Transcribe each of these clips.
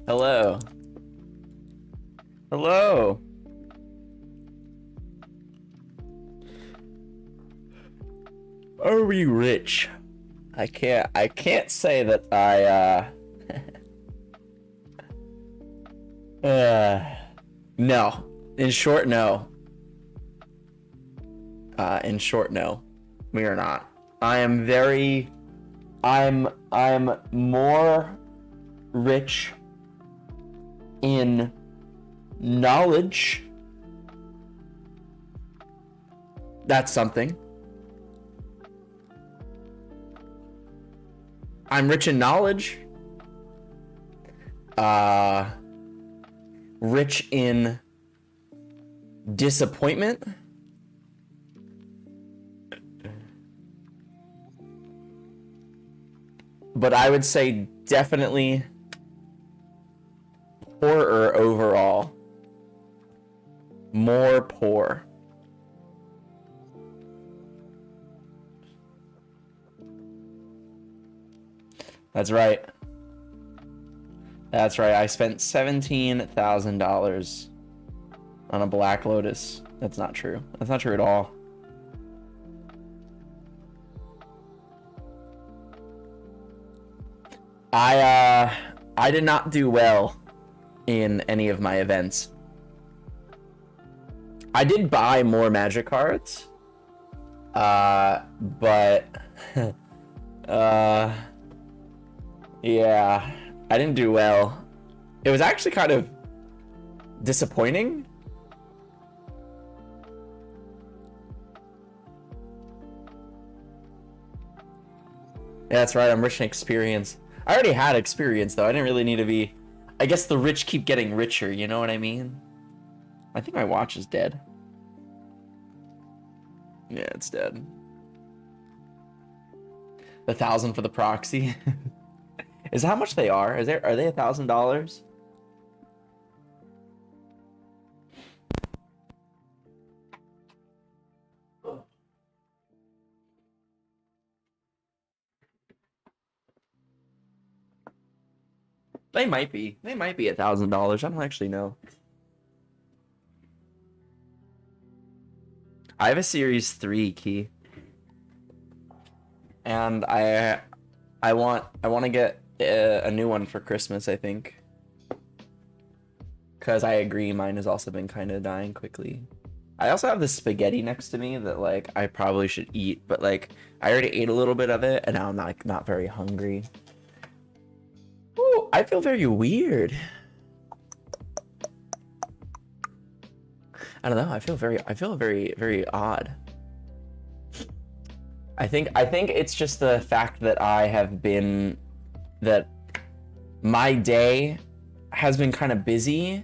Hello. Hello. Are we rich? I can't say that no. In short, no. In short, no. We are not. I'm more rich in knowledge. That's something. I'm rich in knowledge. Rich in disappointment. But I would say definitely poorer overall. More poor. That's right. That's right. I spent $17,000 on a Black Lotus. That's not true. That's not true at all. I did not do well in any of my events. I did buy more Magic cards. But yeah, I didn't do well. It was actually kind of disappointing. Yeah, that's right. I'm rich in experience. I already had experience, though. I didn't really need to be... I guess the rich keep getting richer, you know what I mean? I think my watch is dead. Yeah, it's dead. 1,000 for the proxy. Is that how much they are? Are they $1,000? They might be. They might be $1,000. I don't actually know. I have a Series 3 key. And I want to get a new one for Christmas, I think. Because I agree, mine has also been kind of dying quickly. I also have this spaghetti next to me that, like, I probably should eat, but, like, I already ate a little bit of it, and now I'm not very hungry. Ooh, I feel very weird. I don't know. I feel very, very odd. I think it's just the fact that that my day has been kind of busy.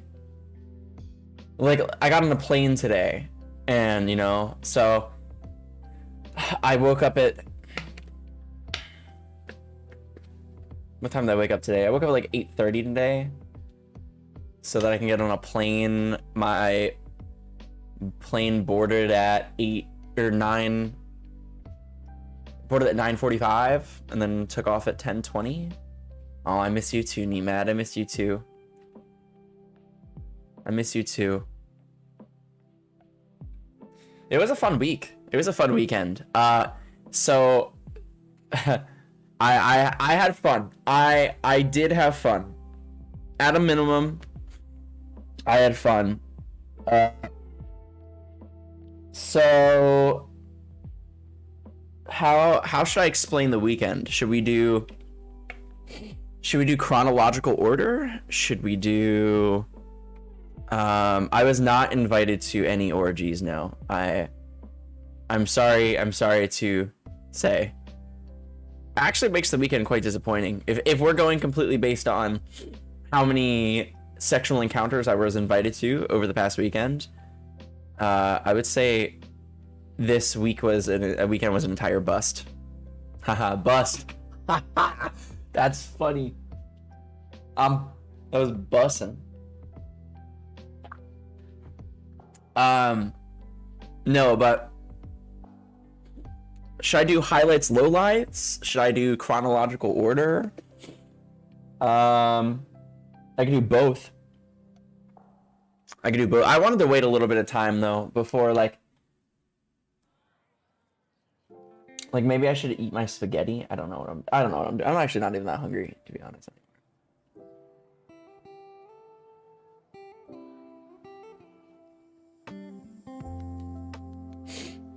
Like, I got on a plane today, and, you know, so I woke up at... What time did I wake up today? I woke up at like 8:30 today, so that I can get on a plane. My plane boarded at 8 or 9... Boarded at 9:45, and then took off at 10:20. Oh, I miss you too, Nemad. I miss you too. I miss you too. It was a fun week. It was a fun weekend. So I had fun. I did have fun. At a minimum, I had fun. So how should I explain the weekend? Should we do chronological order? Should we do... I was not invited to any orgies, no. I'm sorry to say. Actually makes the weekend quite disappointing. If we're going completely based on how many sexual encounters I was invited to over the past weekend, I would say this week a weekend was an entire bust. Haha, bust. That's funny. That was bussin'. No, but should I do highlights, lowlights? Should I do chronological order? I I can do both. I can do both. I wanted to wait a little bit of time though before like maybe I should eat my spaghetti. I don't know what I'm doing. I'm actually not even that hungry, to be honest.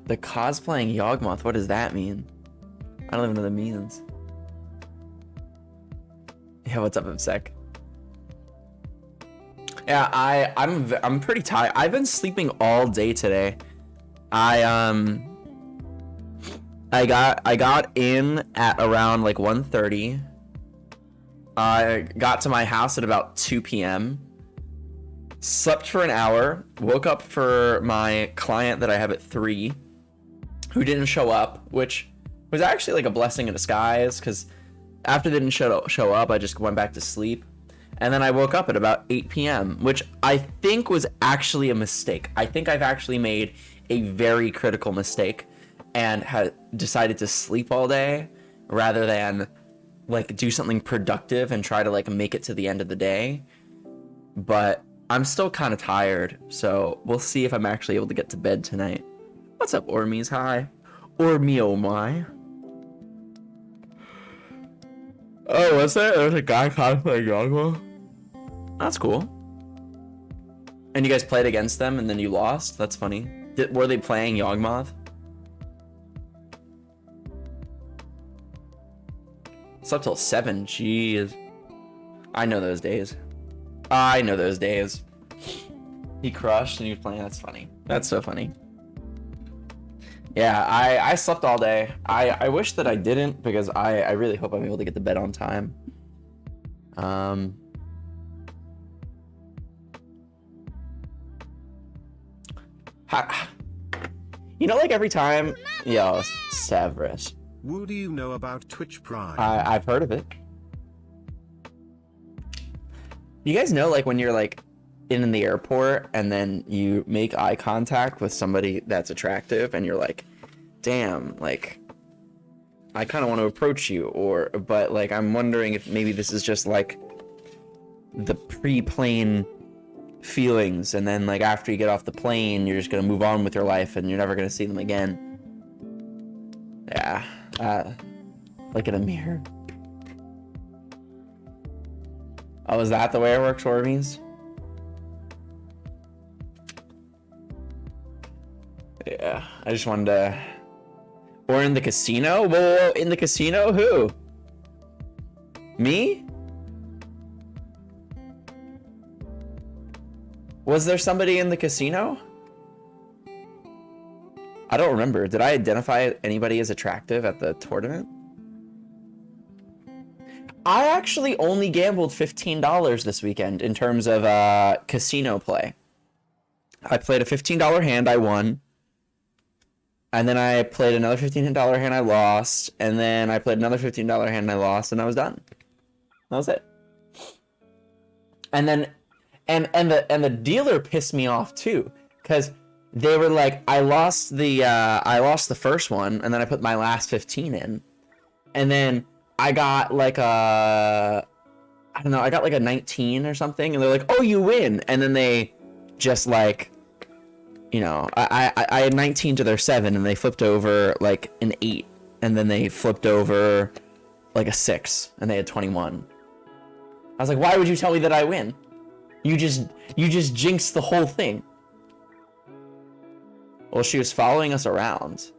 The cosplaying Yawgmoth, what does that mean? I don't even know what that means. Yeah, what's up, Ibsec? Yeah, I'm pretty tired. I've been sleeping all day today. I got in at around like 1:30. I got to my house at about 2 p.m. Slept for an hour, woke up for my client that I have at 3, who didn't show up, which was actually like a blessing in disguise, because after they didn't show up, I just went back to sleep. And then I woke up at about 8 p.m., which I think was actually a mistake. I think I've actually made a very critical mistake and had decided to sleep all day rather than like do something productive and try to like make it to the end of the day. But I'm still kind of tired, so we'll see if I'm actually able to get to bed tonight. What's up, Ormies? Hi. Ormy, oh my. Oh, what's that? There's a guy cosplaying Yawgmoth. That's cool. And you guys played against them and then you lost? That's funny. Were they playing Yawgmoth? Slept till 7. Jeez. I know those days. I know those days. He crushed and he was playing. That's funny. That's so funny. Yeah, I slept all day. I wish that I didn't, because I really hope I'm able to get to bed on time. You know, like every time, yo, Severus. What do you know about Twitch Prime? I've heard of it. You guys know, like when you're like in the airport and then you make eye contact with somebody that's attractive and you're like, damn, like I kind of want to approach you, but like I'm wondering if maybe this is just like the pre-plane feelings, and then like after you get off the plane you're just gonna move on with your life and you're never gonna see them again. Yeah, like in a mirror. Oh, is that the way it works, Ormies? Yeah, I just wanted to... Or in the casino? Whoa, in the casino? Who? Me? Was there somebody in the casino? I don't remember. Did I identify anybody as attractive at the tournament? I actually only gambled $15 this weekend in terms of casino play. I played a $15 hand, I won. And then I played another $15 hand, I lost. And then I played another $15 hand, I lost, and I was done. That was it. And then, and the dealer pissed me off too, because they were like, I lost the first one, and then I put my last 15 in, and then I got like I don't know, I got like a 19 or something, and they're like, oh, you win, and then they just like, you know, I had 19 to their 7, and they flipped over like an 8, and then they flipped over like a 6, and they had 21. I was like, why would you tell me that I win? You just jinxed the whole thing. Well, she was following us around.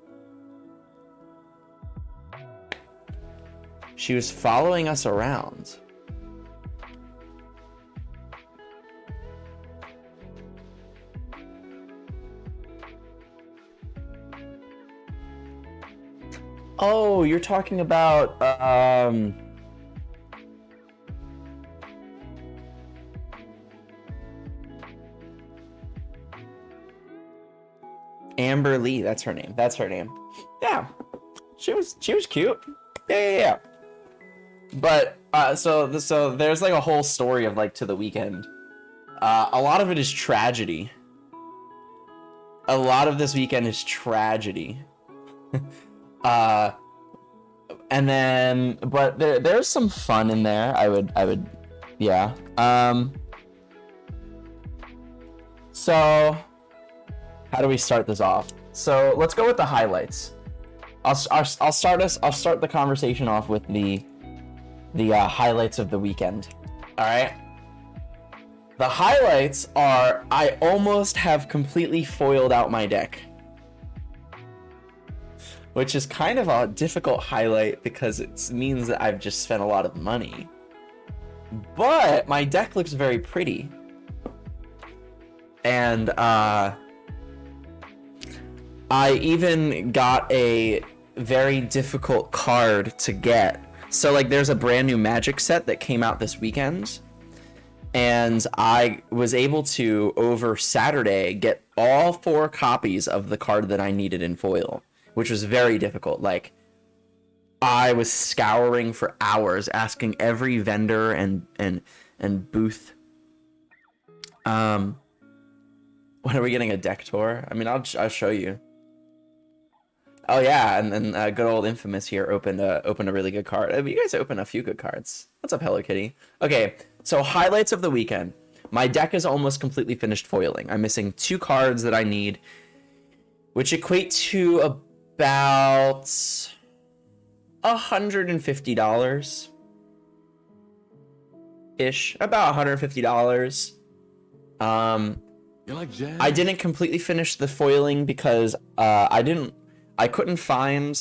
She was following us around. Oh, you're talking about Amber Lee, that's her name. That's her name. Yeah. She was cute. Yeah. But so there's like a whole story of like To the Weekend. A lot of it is tragedy. A lot of this weekend is tragedy. And then, but there's some fun in there. I would Yeah. So how do we start this off? So let's go with the highlights. I'll start the conversation off with the highlights of the weekend. All right. The highlights are I almost have completely foiled out my deck, which is kind of a difficult highlight because it means that I've just spent a lot of money. But my deck looks very pretty. And I even got a very difficult card to get. So like there's a brand new Magic set that came out this weekend. And I was able to, over Saturday, get all 4 copies of the card that I needed in foil, which was very difficult. Like, I was scouring for hours, asking every vendor and booth. When are we getting a deck tour? I mean, I'll show you. Oh yeah, and then good old Infamous here opened a really good card. I mean, you guys opened a few good cards. What's up, Hello Kitty? Okay, so highlights of the weekend. My deck is almost completely finished foiling. I'm missing 2 cards that I need, which equate to about $150 ish. About $150. You like jazz? I didn't completely finish the foiling because I couldn't find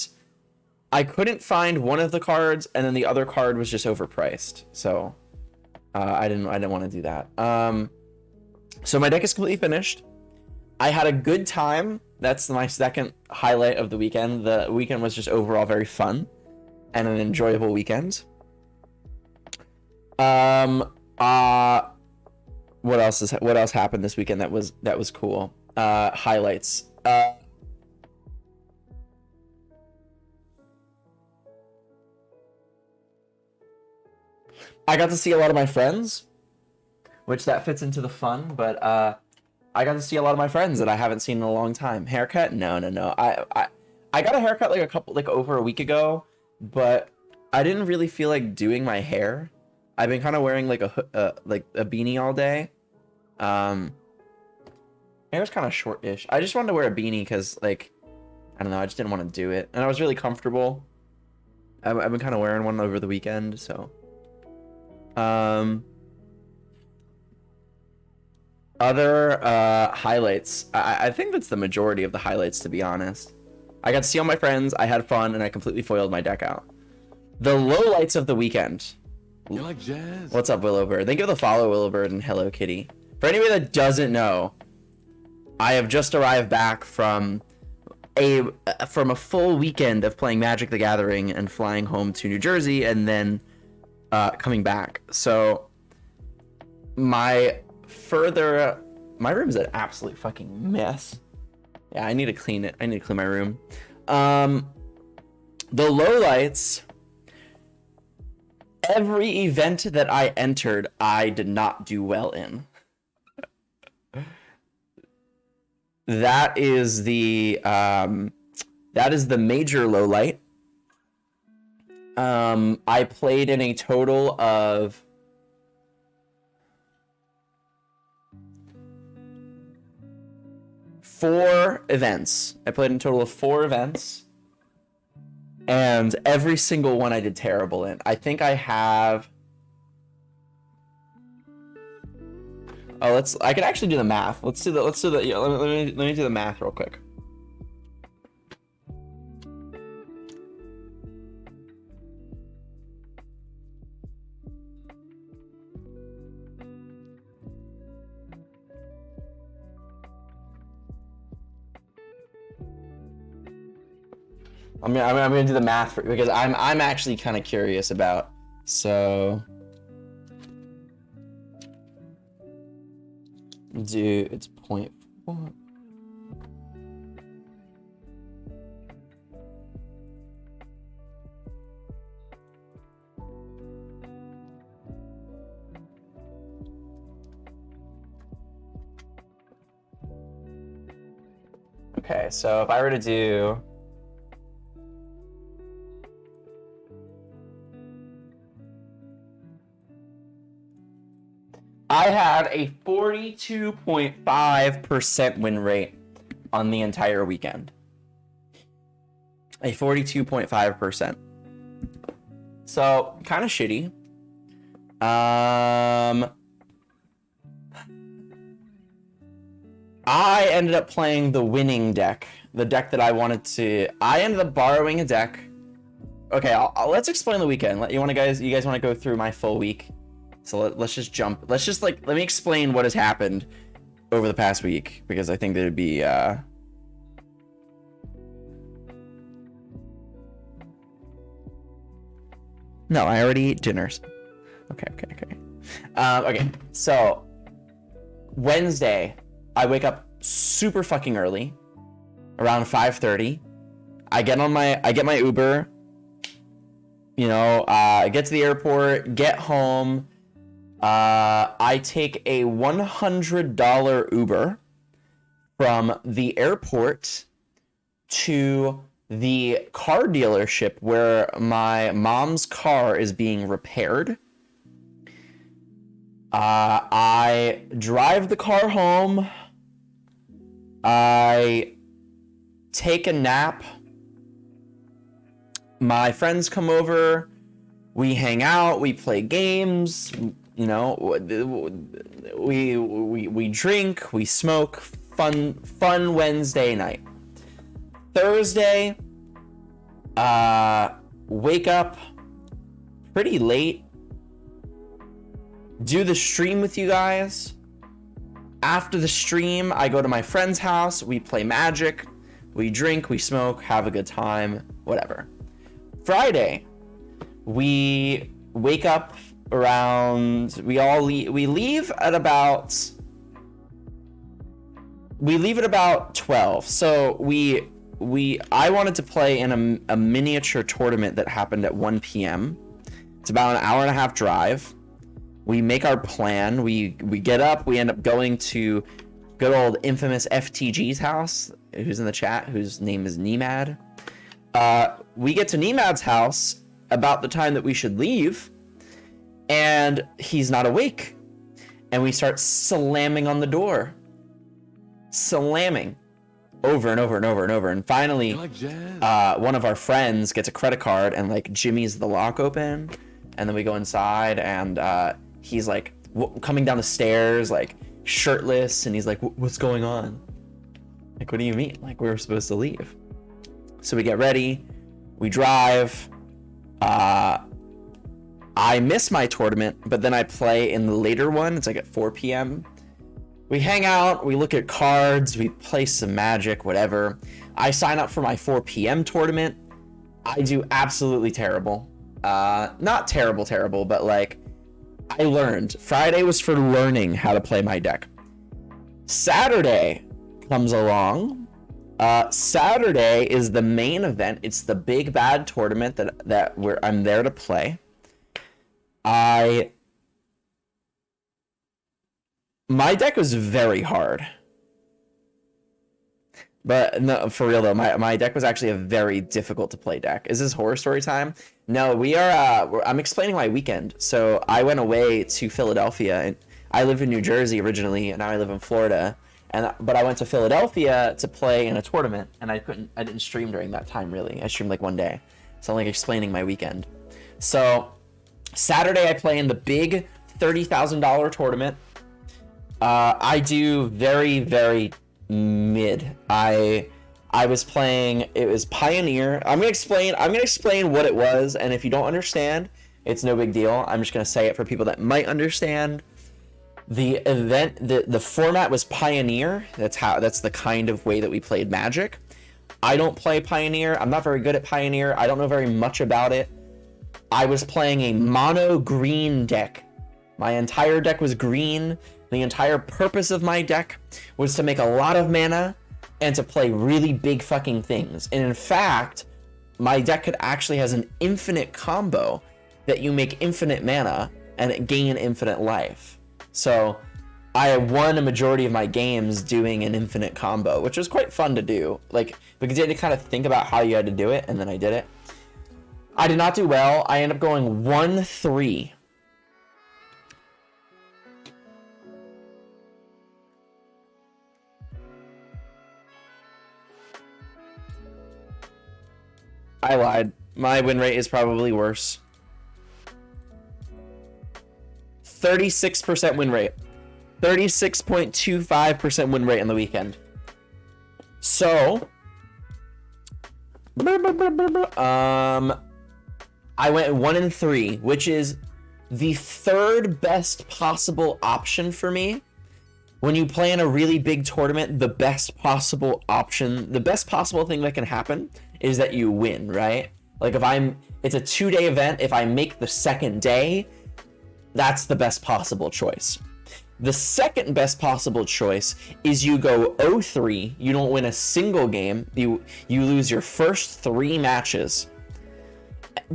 one of the cards, and then the other card was just overpriced. So I didn't want to do that. So my deck is completely finished. I had a good time. That's my second highlight of the weekend. The weekend was just overall very fun and an enjoyable weekend. What else happened this weekend that was cool? Highlights. I got to see a lot of my friends, which that fits into the fun, but I got to see a lot of my friends that I haven't seen in a long time. Haircut? No. I got a haircut over a week ago, but I didn't really feel like doing my hair. I've been kind of wearing like a beanie all day. Hair's kind of short-ish. I just wanted to wear a beanie because, like, I don't know, I just didn't want to do it, and I was really comfortable. I've been kind of wearing one over the weekend, so. Other highlights. I think that's the majority of the highlights, to be honest. I got to see all my friends, I had fun, and I completely foiled my deck out. The lowlights of the weekend. You like jazz? What's up, Willowbird? Thank you for the follow, Willowbird and Hello Kitty. For anybody that doesn't know, I have just arrived back from a full weekend of playing Magic the Gathering and flying home to New Jersey and then coming back. So my room's an absolute fucking mess. Yeah, I need to clean it. I need to clean my room. The lowlights. Every event that I entered, I did not do well in. That is the major lowlight. I played in a total of 4 events. I played in a total of 4 events. And every single one I did terrible in. I think I have... Oh, I can actually do the math. Let's do the yeah, let me do the math real quick. I'm gonna do the math because I'm actually kind of curious about. So it's 0.4. Okay, so if I were to do I had a 42.5% win rate on the entire weekend. A 42.5%. So, kind of shitty. I ended up playing the winning deck. The deck that I wanted to... I ended up borrowing a deck. Okay, let's explain the weekend. You guys want to go through my full week? So let's just jump. Let me explain what has happened over the past week, because I think that it'd be No, I already eat dinners. Okay. Okay, so Wednesday, I wake up super fucking early, around 5:30. I get my Uber. You know, get to the airport, get home. I take a $100 Uber from the airport to the car dealership where my mom's car is being repaired. I drive the car home. I take a nap. My friends come over. We hang out. We play games. You know, we drink. We smoke. Fun Wednesday night. Thursday, wake up pretty late. Do the stream with you guys. After the stream, I go to my friend's house. We play Magic. We drink. We smoke. Have a good time. Whatever. Friday, we wake up around. We leave at about 12. So I wanted to play in a miniature tournament that happened at 1 p.m. It's about an hour and a half drive. We make our plan. We get up. We end up going to good old infamous FTG's house, who's in the chat, whose name is Nemad. We get to Nemad's house about the time that we should leave, and he's not awake. And we start slamming on the door. Slamming. Over and over and over and over. And finally, one of our friends gets a credit card and like jimmies the lock open. And then we go inside, and he's like coming down the stairs, like shirtless. And he's like, what's going on? Like, what do you mean? Like, we were supposed to leave. So we get ready. We drive. I miss my tournament, but then I play in the later one. It's like at 4 p.m. We hang out, we look at cards, we play some Magic, whatever. I sign up for my 4 p.m. tournament. I do absolutely terrible. Not terrible, but like, I learned. Friday was for learning how to play my deck. Saturday comes along. Saturday is the main event. It's the big bad tournament that I'm there to play. My deck was very hard. But no, for real though, my deck was actually a very difficult to play deck. Is this horror story time? No, I'm explaining my weekend. So I went away to Philadelphia, and I live in New Jersey originally, and now I live in Florida. But I went to Philadelphia to play in a tournament, and I didn't stream during that time really. I streamed like one day. So I'm like explaining my weekend. So Saturday I play in the big $30,000 tournament. I do very, very mid. I was playing, it was Pioneer. I'm gonna explain what it was, and if you don't understand, it's no big deal. I'm just gonna say it for people that might understand. The event, the format was Pioneer. That's the kind of way that we played Magic. I don't play Pioneer. I'm not very good at Pioneer. I don't know very much about it. I was playing a mono green deck. My entire deck was green. The entire purpose of my deck was to make a lot of mana and to play really big fucking things. And in fact, my deck actually has an infinite combo that you make infinite mana and gain infinite life. So I won a majority of my games doing an infinite combo, which was quite fun to do. Like, because you had to kind of think about how you had to do it, and then I did it. I did not do well. I ended up going 1-3. I lied. My win rate is probably worse. 36% win rate. 36.25% win rate on the weekend. So, I went 1-3, which is the third best possible option for me. When you play in a really big tournament, the best possible option, the best possible thing that can happen is that you win, right? Like it's a 2-day event. If I make the second day, that's the best possible choice. The second best possible choice is you go 0-3, you don't win a single game, you lose your first 3 matches,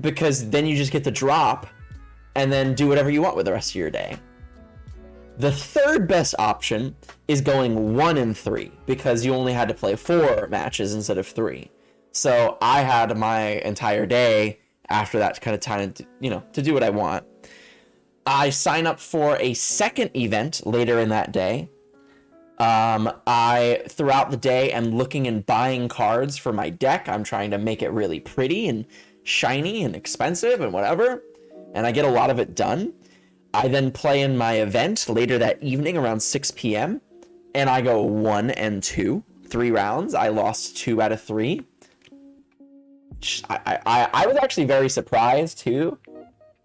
because then you just get the drop and then do whatever you want with the rest of your day. The third best option is going 1-3, because you only had to play 4 matches instead of 3. So I had my entire day after that to kind of time, to do what I want. I sign up for a second event later in that day. I, throughout the day, am looking and buying cards for my deck. I'm trying to make it really pretty and shiny and expensive and whatever. And I get a lot of it done. I then play in my event later that evening around 6 p.m. And I go 1-2, 3 rounds. I lost 2 out of 3. I was actually very surprised too.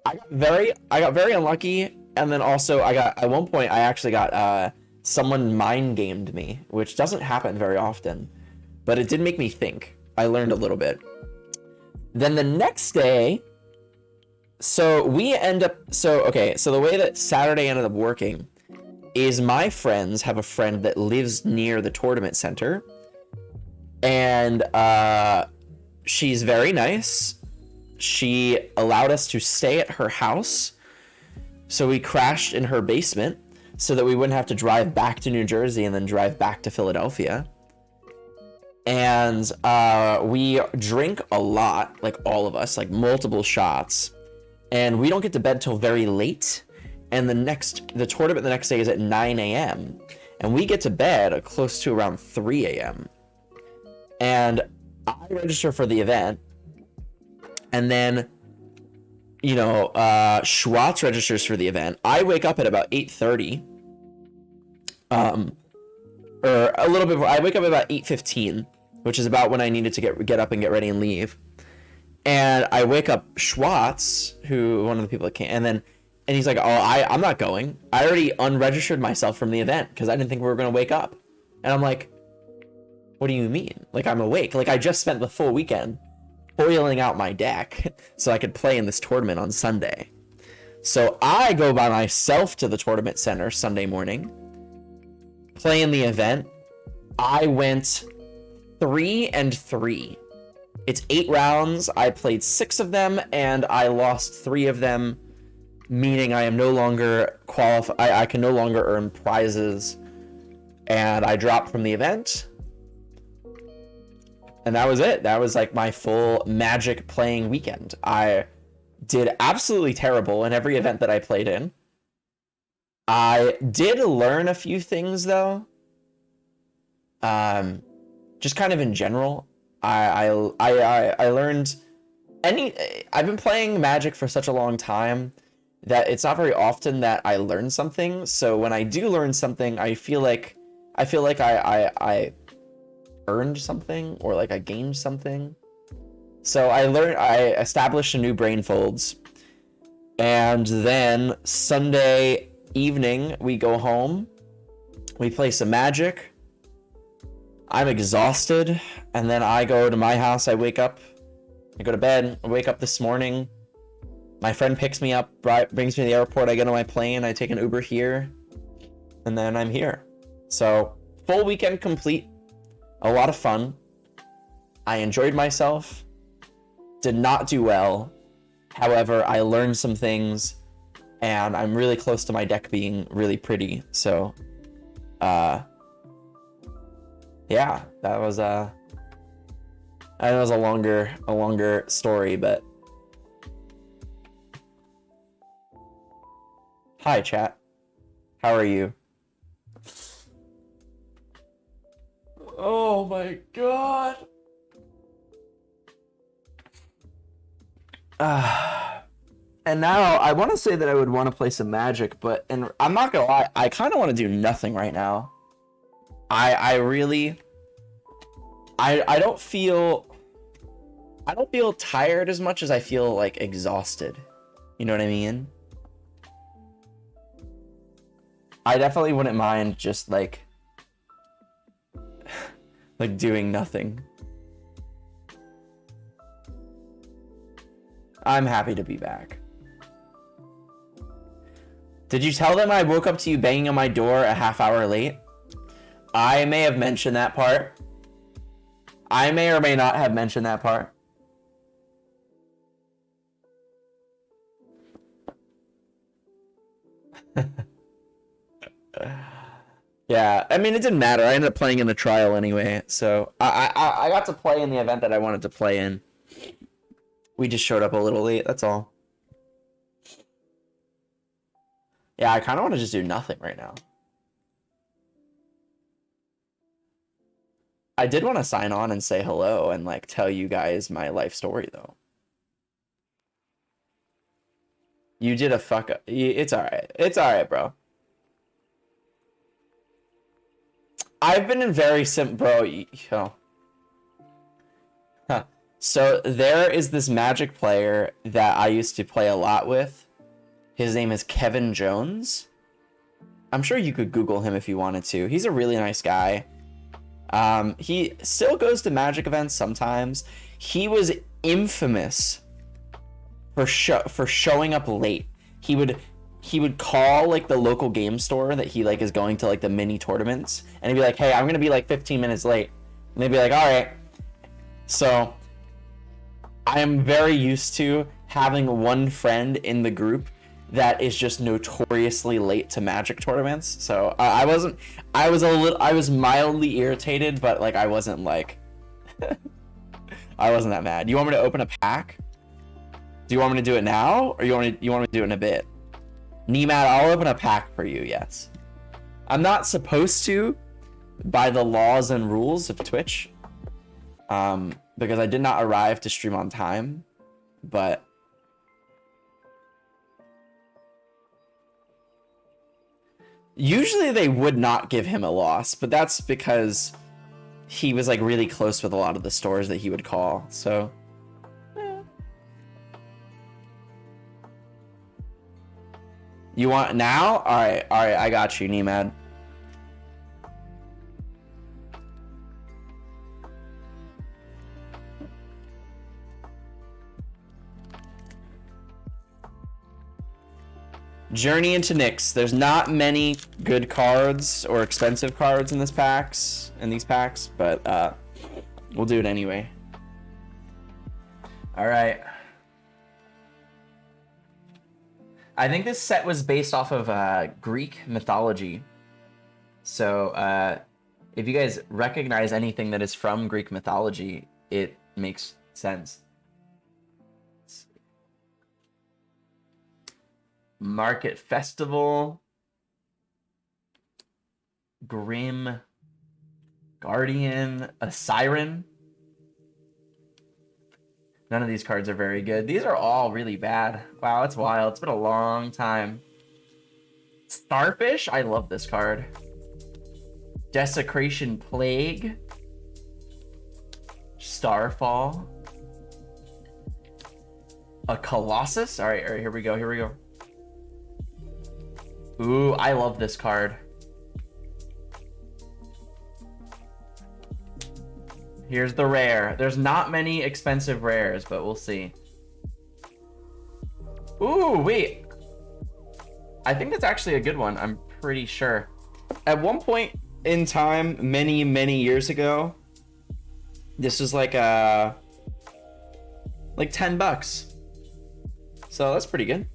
I got very unlucky, and then also at one point I actually got someone mind gamed me, which doesn't happen very often, but it did make me think. I learned a little bit. Then the next day, so the way that Saturday ended up working is my friends have a friend that lives near the tournament center, and she's very nice. She allowed us to stay at her house, so we crashed in her basement so that we wouldn't have to drive back to New Jersey and then drive back to Philadelphia. And we drink a lot, like all of us, like multiple shots, and we don't get to bed till very late. And the tournament the next day is at 9 a.m. and we get to bed close to around 3 a.m. And I register for the event. And then, Schwartz registers for the event. I wake up at about 8:30. Or a little bit before. I wake up at about 8:15, which is about when I needed to get up and get ready and leave. And I wake up Schwartz, one of the people that came, and he's like, I'm not going. I already unregistered myself from the event because I didn't think we were going to wake up. And I'm like, what do you mean? Like, I'm awake. Like, I just spent the full weekend foiling out my deck so I could play in this tournament on Sunday. So I go by myself to the tournament center Sunday morning, play in the event. I went 3-3. It's 8 rounds. I played 6 of them and I lost 3 of them, meaning I am no longer qualified. I can no longer earn prizes, and I dropped from the event. And that was it. That was like my full Magic playing weekend. I did absolutely terrible in every event that I played in. I did learn a few things though. Just kind of in general. I learned I've been playing Magic for such a long time that it's not very often that I learn something. So when I do learn something, I feel like I earned something, or like I gained something. So I established a new brain folds, and then Sunday evening we go home, we play some Magic. I'm exhausted, and then I go to my house. I wake up, I go to bed. I wake up this morning, my friend picks me up, brings me to the airport. I get on my plane, I take an Uber here, and then I'm here. So full weekend complete. A lot of fun. I enjoyed myself. Did not do well. However, I learned some things, and I'm really close to my deck being really pretty. So, yeah, that was a longer story, but hi chat. How are you? Oh my god. And now I want to say that I would want to play some Magic, but I'm not gonna lie, I kind of want to do nothing right now. I really, I don't feel tired as much as I feel like exhausted. You know what I mean? I definitely wouldn't mind just like doing nothing. I'm happy to be back. Did you tell them I woke up to you banging on my door a half hour late? I may have mentioned that part. I may or may not have mentioned that part. Yeah, I mean, it didn't matter. I ended up playing in the trial anyway, so I got to play in the event that I wanted to play in. We just showed up a little late, that's all. Yeah, I kind of want to just do nothing right now. I did want to sign on and say hello and like tell you guys my life story though. You did a fuck up. It's all right. It's all right, bro. I've been in very bro. Huh. So there is this Magic player that I used to play a lot with. His name is Kevin Jones. I'm sure you could Google him if you wanted to. He's a really nice guy. He still goes to Magic events sometimes. He was infamous for showing up late. He would call like the local game store that he like is going to like the mini tournaments, and he'd be like, "Hey, I'm gonna be like 15 minutes late," and they'd be like, "All right." So I am very used to having one friend in the group that is just notoriously late to Magic tournaments. So I was mildly irritated, but like I wasn't like I wasn't that mad. You want me to open a pack? Do you want me to do it now, or you want me to do it in a bit? Nemad, I'll open a pack for you, yes. I'm not supposed to by the laws and rules of Twitch, because I did not arrive to stream on time, but usually they would not give him a loss, but that's because he was like really close with a lot of the stores that he would call, so you want now? All right, I got you, Nemad. Journey into Nyx. There's not many good cards or expensive cards in these packs, but we'll do it anyway. All right. I think this set was based off of Greek mythology. So if you guys recognize anything that is from Greek mythology, it makes sense. Market Festival. Grim Guardian. A Siren. None of these cards are very good. These are all really bad. Wow, that's wild. It's been a long time. Starfish? I love this card. Desecration Plague. Starfall. A Colossus? All right, here we go. Ooh, I love this card. Here's the rare. There's not many expensive rares, but we'll see. Ooh, wait. I think that's actually a good one. I'm pretty sure. At one point in time, many, many years ago, this was like $10. So that's pretty good.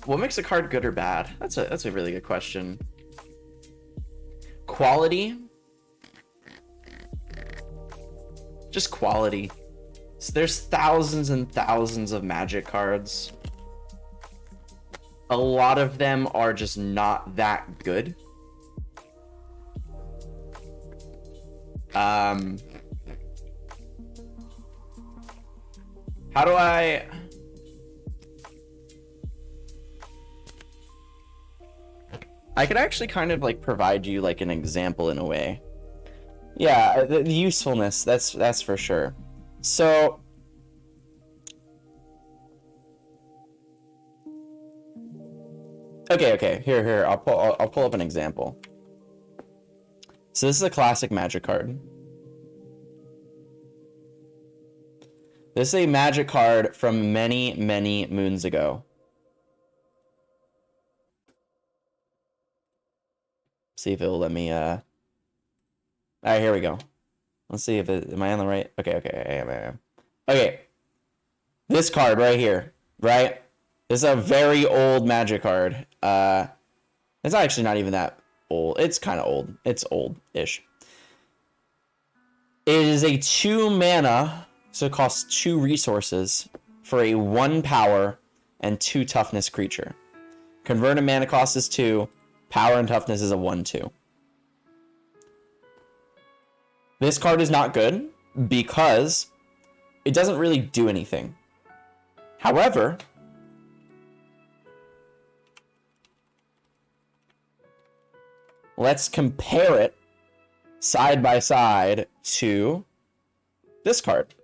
What makes a card good or bad? That's a really good question. Quality. Just quality. So there's thousands and thousands of Magic cards. A lot of them are just not that good. How do I... I could actually kind of like provide you like an example in a way. Yeah, the usefulness, that's for sure. So okay, here, I'll pull up an example. So this is a classic magic card. This is a magic card from many, many moons ago. See if it'll let me all right, here we go. Let's see if am I on the right? Okay, I am. Okay. This card right here, right? This is a very old magic card. It's actually not even that old. It's kind of old. It's old-ish. It is a 2 mana, so it costs 2 resources for a 1 power and 2 toughness creature. Converted mana cost is 2. Power and toughness is a 1/2. This card is not good because it doesn't really do anything. However, let's compare it side by side to this card.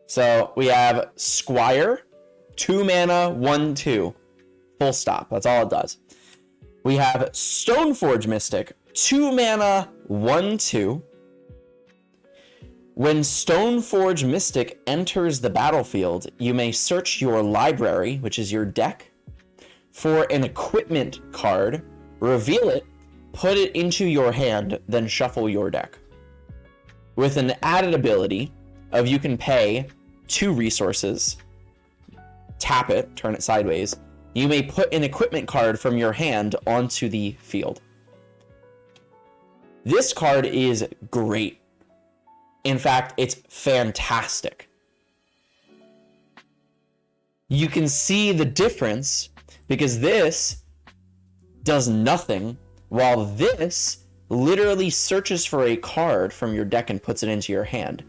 So we have Squire, 2 mana, 1/2. Full stop. That's all it does. We have Stoneforge Mystic, 2 mana, 1/2. When Stoneforge Mystic enters the battlefield, you may search your library, which is your deck, for an equipment card, reveal it, put it into your hand, then shuffle your deck. With an added ability of you can pay 2 resources, tap it, turn it sideways, you may put an equipment card from your hand onto the field. This card is great. In fact, it's fantastic. You can see the difference because this does nothing while this literally searches for a card from your deck and puts it into your hand,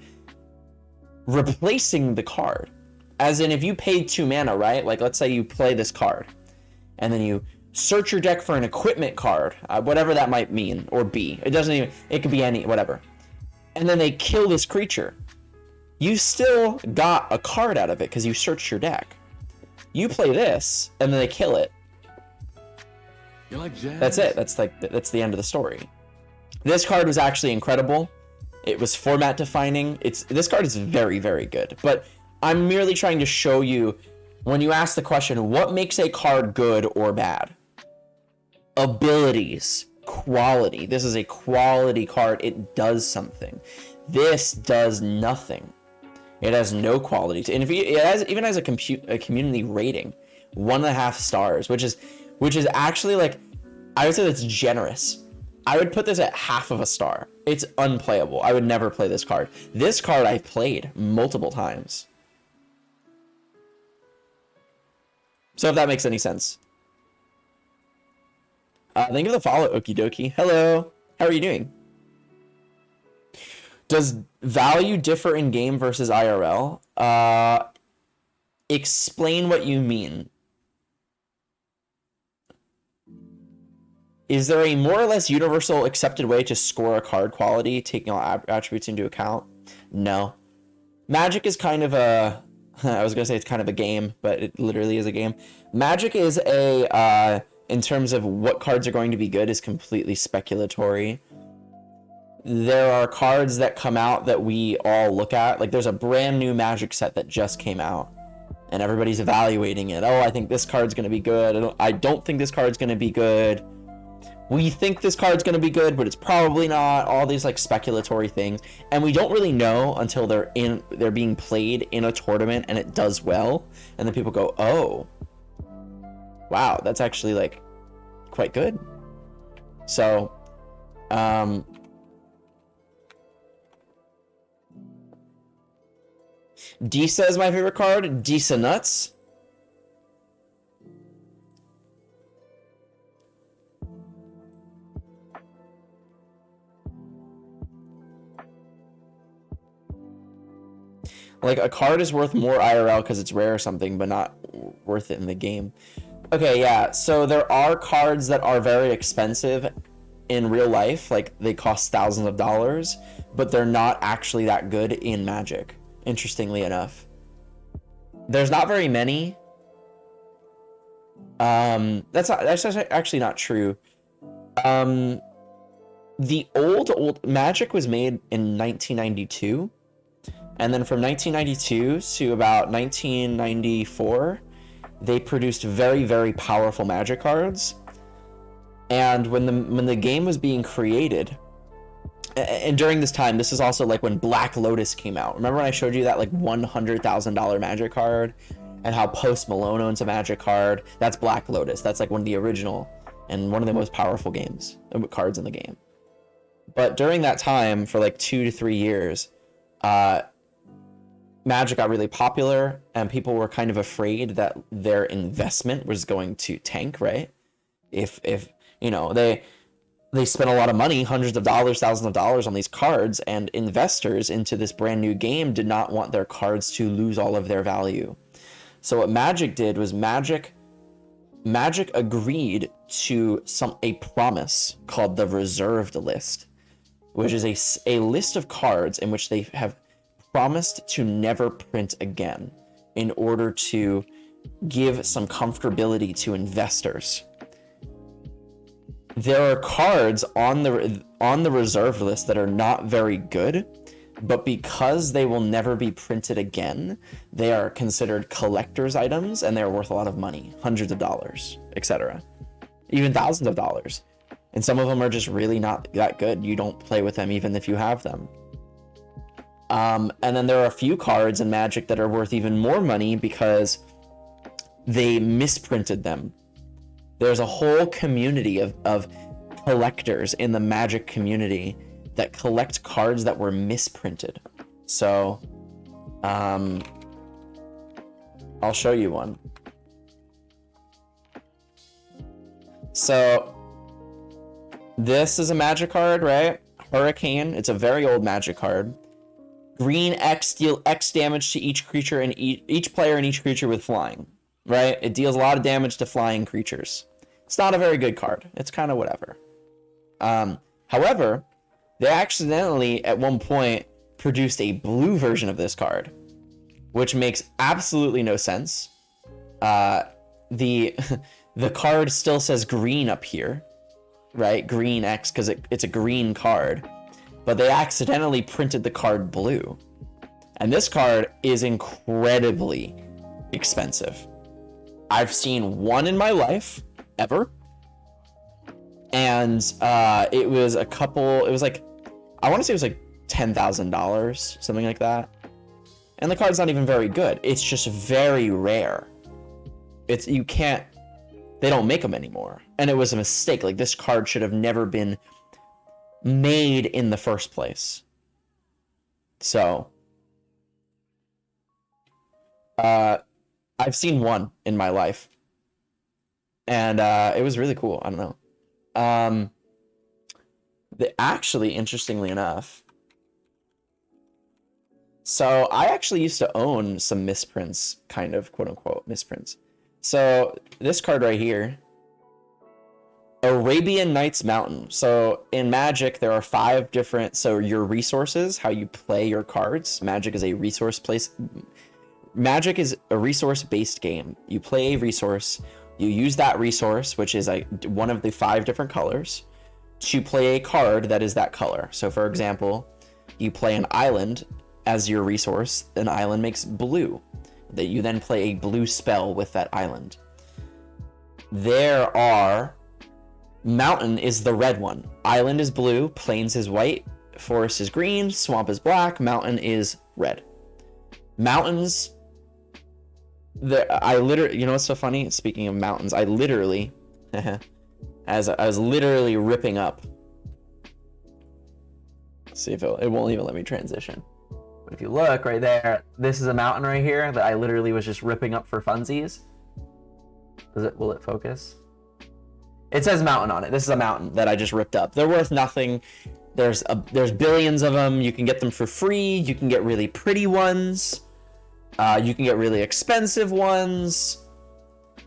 replacing the card. As in, if you paid 2 mana, right? Like, let's say you play this card, and then you search your deck for an equipment card, whatever that might mean, or be. It doesn't even, it could be any, whatever. And then they kill this creature. You still got a card out of it because you searched your deck. You play this, and then they kill it. You like jazz? That's it. That's the end of the story. This card was actually incredible. It was format defining. This card is very, very good. But I'm merely trying to show you, when you ask the question, what makes a card good or bad? Abilities, quality. This is a quality card. It does something. This does nothing. It has no quality. And even has a community rating, 1.5 stars, which is actually, like, I would say that's generous. I would put this at 1/2 of a star. It's unplayable. I would never play this card. This card I've played multiple times. So if that makes any sense. Thank you for the follow, Okie dokie. Hello. How are you doing? Does value differ in game versus IRL? Explain what you mean. Is there a more or less universal accepted way to score a card quality, taking all attributes into account? No. Magic is kind of a... I was going to say it's kind of a game, but it literally is a game. Magic is a... in terms of what cards are going to be good, is completely speculatory. There are cards that come out that we all look at. Like, there's a brand new Magic set that just came out, and everybody's evaluating it. Oh, I think this card's going to be good. I don't think this card's going to be good. We think this card's going to be good, but it's probably not. All these, like, speculatory things. And we don't really know until they're being played in a tournament and it does well. And then people go, oh, wow, that's actually, like, quite good. So, Disa is my favorite card. Disa Nuts. Like a card is worth more IRL because it's rare or something, but not worth it in the game. Okay, yeah. So there are cards that are very expensive in real life, like they cost thousands of dollars, but they're not actually that good in Magic. Interestingly enough, there's not very many. That's actually not true. The old Magic was made in 1992, and then from 1992 to about 1994, they produced very, very powerful Magic cards. And when the game was being created, and during this time, this is also like when Black Lotus came out. Remember when I showed you that like $100,000 Magic card, and how Post Malone owns a Magic card? That's Black Lotus. That's like one of the original and one of the most powerful cards in the game. But during that time, for like 2 to 3 years, Magic got really popular, and people were kind of afraid that their investment was going to tank, right? If you know, they spent a lot of money, hundreds of dollars, thousands of dollars on these cards, and investors into this brand new game did not want their cards to lose all of their value. So what Magic did was Magic agreed to a promise called the reserved list, which is a list of cards in which they have promised to never print again in order to give some comfortability to investors. There are cards on the reserve list that are not very good, but because they will never be printed again, they are considered collector's items, and they're worth a lot of money, hundreds of dollars, etc., even thousands of dollars. And some of them are just really not that good. You don't play with them even if you have them. And then there are a few cards in Magic that are worth even more money because they misprinted them. There's a whole community of collectors in the Magic community that collect cards that were misprinted. So, I'll show you one. So, this is a Magic card, right? Hurricane. It's a very old Magic card. Green X, deal X damage to each creature and each player and each creature with flying, right? It deals a lot of damage to flying creatures. It's not a very good card. It's kind of whatever. However, they accidentally at one point produced a blue version of this card, which makes absolutely no sense. The card still says green up here, right? Green X, because it's a green card, but they accidentally printed the card blue. And this card is incredibly expensive. I've seen one in my life, ever. And it was like, I want to say it was like $10,000, something like that. And the card's not even very good. It's just very rare. They don't make them anymore. And it was a mistake. Like, this card should have never been made in the first place. So, I've seen one in my life. And it was really cool. I don't know. Actually, interestingly enough, so I actually used to own some misprints, kind of, quote unquote, misprints. So this card right here, Arabian Nights Mountain. So in Magic, there are 5 different, so your resources, how you play your cards. Magic is a resource-based game. You play a resource, you use that resource, which is one of the 5 different colors, to play a card that is that color. So for example, you play an island as your resource, an island makes blue. That you then play a blue spell with that island. Mountain is the red one. Island is blue, plains is white, forest is green, swamp is black, mountain is red. Mountains, I literally, you know what's so funny? Speaking of mountains, I literally, as I was literally ripping up. Let's see if it won't even let me transition. But if you look right there, this is a mountain right here that I literally was just ripping up for funsies. Will it focus? It says mountain on it. This is a mountain that I just ripped up. They're worth nothing. There's billions of them. You can get them for free. You can get really pretty ones. You can get really expensive ones.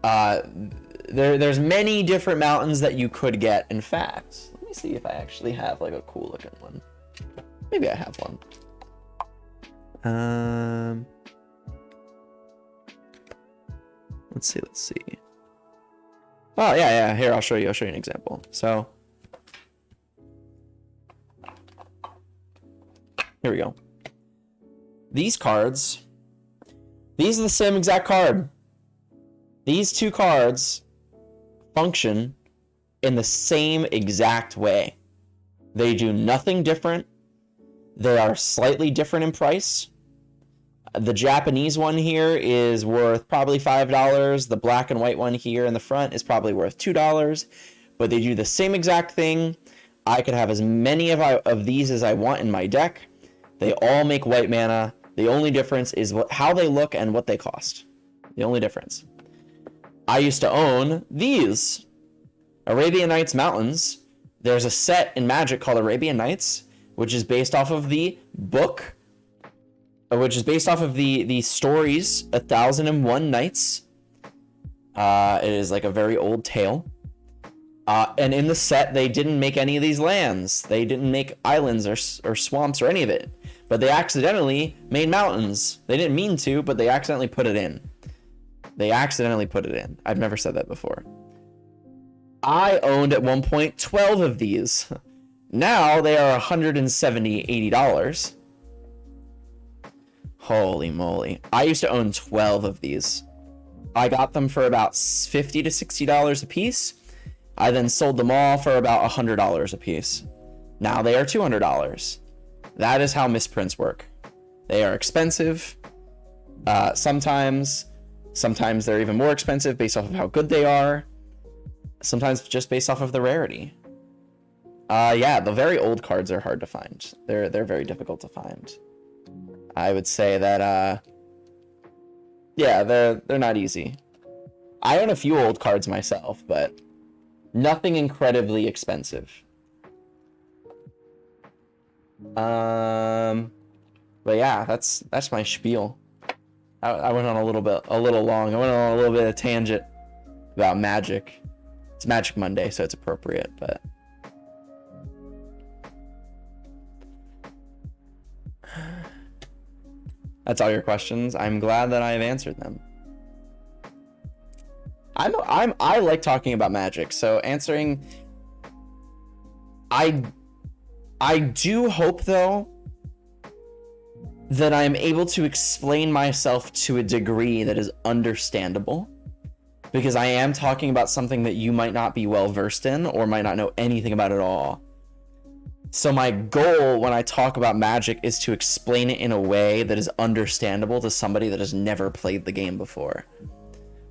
There's many different mountains that you could get. In fact, let me see if I actually have like a cool looking one. Maybe I have one. Let's see. Oh yeah. Here, I'll show you an example. So here we go. These cards. These are the same exact card. These two cards function in the same exact way. They do nothing different. They are slightly different in price. The Japanese one here is worth probably $5. The black and white one here in the front is probably worth $2. But they do the same exact thing. I could have as many of these as I want in my deck. They all make white mana. The only difference is how they look and what they cost. The only difference. I used to own these. Arabian Nights Mountains. There's a set in Magic called Arabian Nights, which is based off of the book, which is based off of the stories 1001 Nights. It is like a very old tale. And in the set, they didn't make any of these lands. They didn't make islands or swamps or any of it. But they accidentally made mountains. They didn't mean to, but they accidentally put it in. I've never said that before. I owned at one point 12 of these. Now they are $80. Holy moly. I used to own 12 of these. I got them for about $50 to $60 a piece. I then sold them all for about $100 a piece. Now they are $200. That is how misprints work. They are expensive. Sometimes they're even more expensive based off of how good they are. Sometimes just based off of the rarity. Yeah, the very old cards are hard to find. They're very difficult to find. I would say that yeah, they're not easy. I own a few old cards myself, but nothing incredibly expensive. But yeah, that's my spiel. I went on a little long. I went on a little bit of tangent about Magic. It's Magic Monday, so it's appropriate, but that's all your questions. I'm glad that I've answered them. I like talking about Magic, so answering. I do hope though that I'm able to explain myself to a degree that is understandable, because I am talking about something that you might not be well versed in or might not know anything about at all. So my goal when I talk about Magic is to explain it in a way that is understandable to somebody that has never played the game before.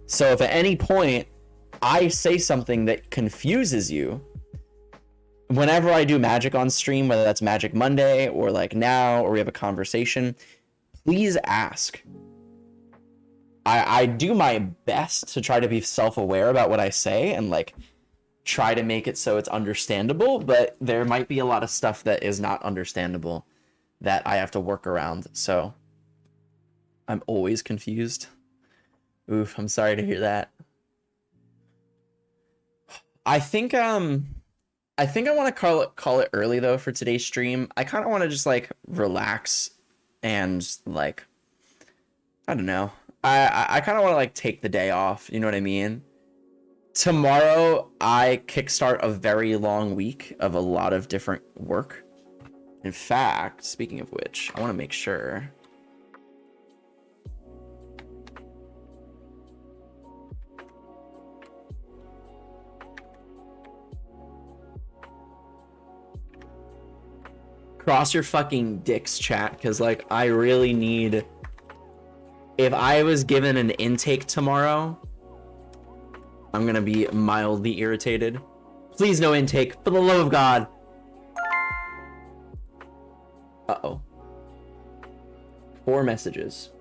So if at any point I say something that confuses you, whenever I do Magic on stream, whether that's Magic Monday or like now, or we have a conversation, please ask. I do my best to try to be self-aware about what I say and like try to make it so it's understandable, but there might be a lot of stuff that is not understandable that I have to work around. So I'm always confused. Oof, I'm sorry to hear that. I think I want to call it early though for today's stream. I kind of want to just like relax and like, I don't know. I kind of want to like take the day off. You know what I mean? Tomorrow I kickstart a very long week of a lot of different work. In fact, speaking of which, I want to make sure. Cross your fucking dicks, chat, because like I really need. If I was given an intake tomorrow, I'm gonna be mildly irritated. Please no intake, for the love of God. Uh-oh. 4 messages.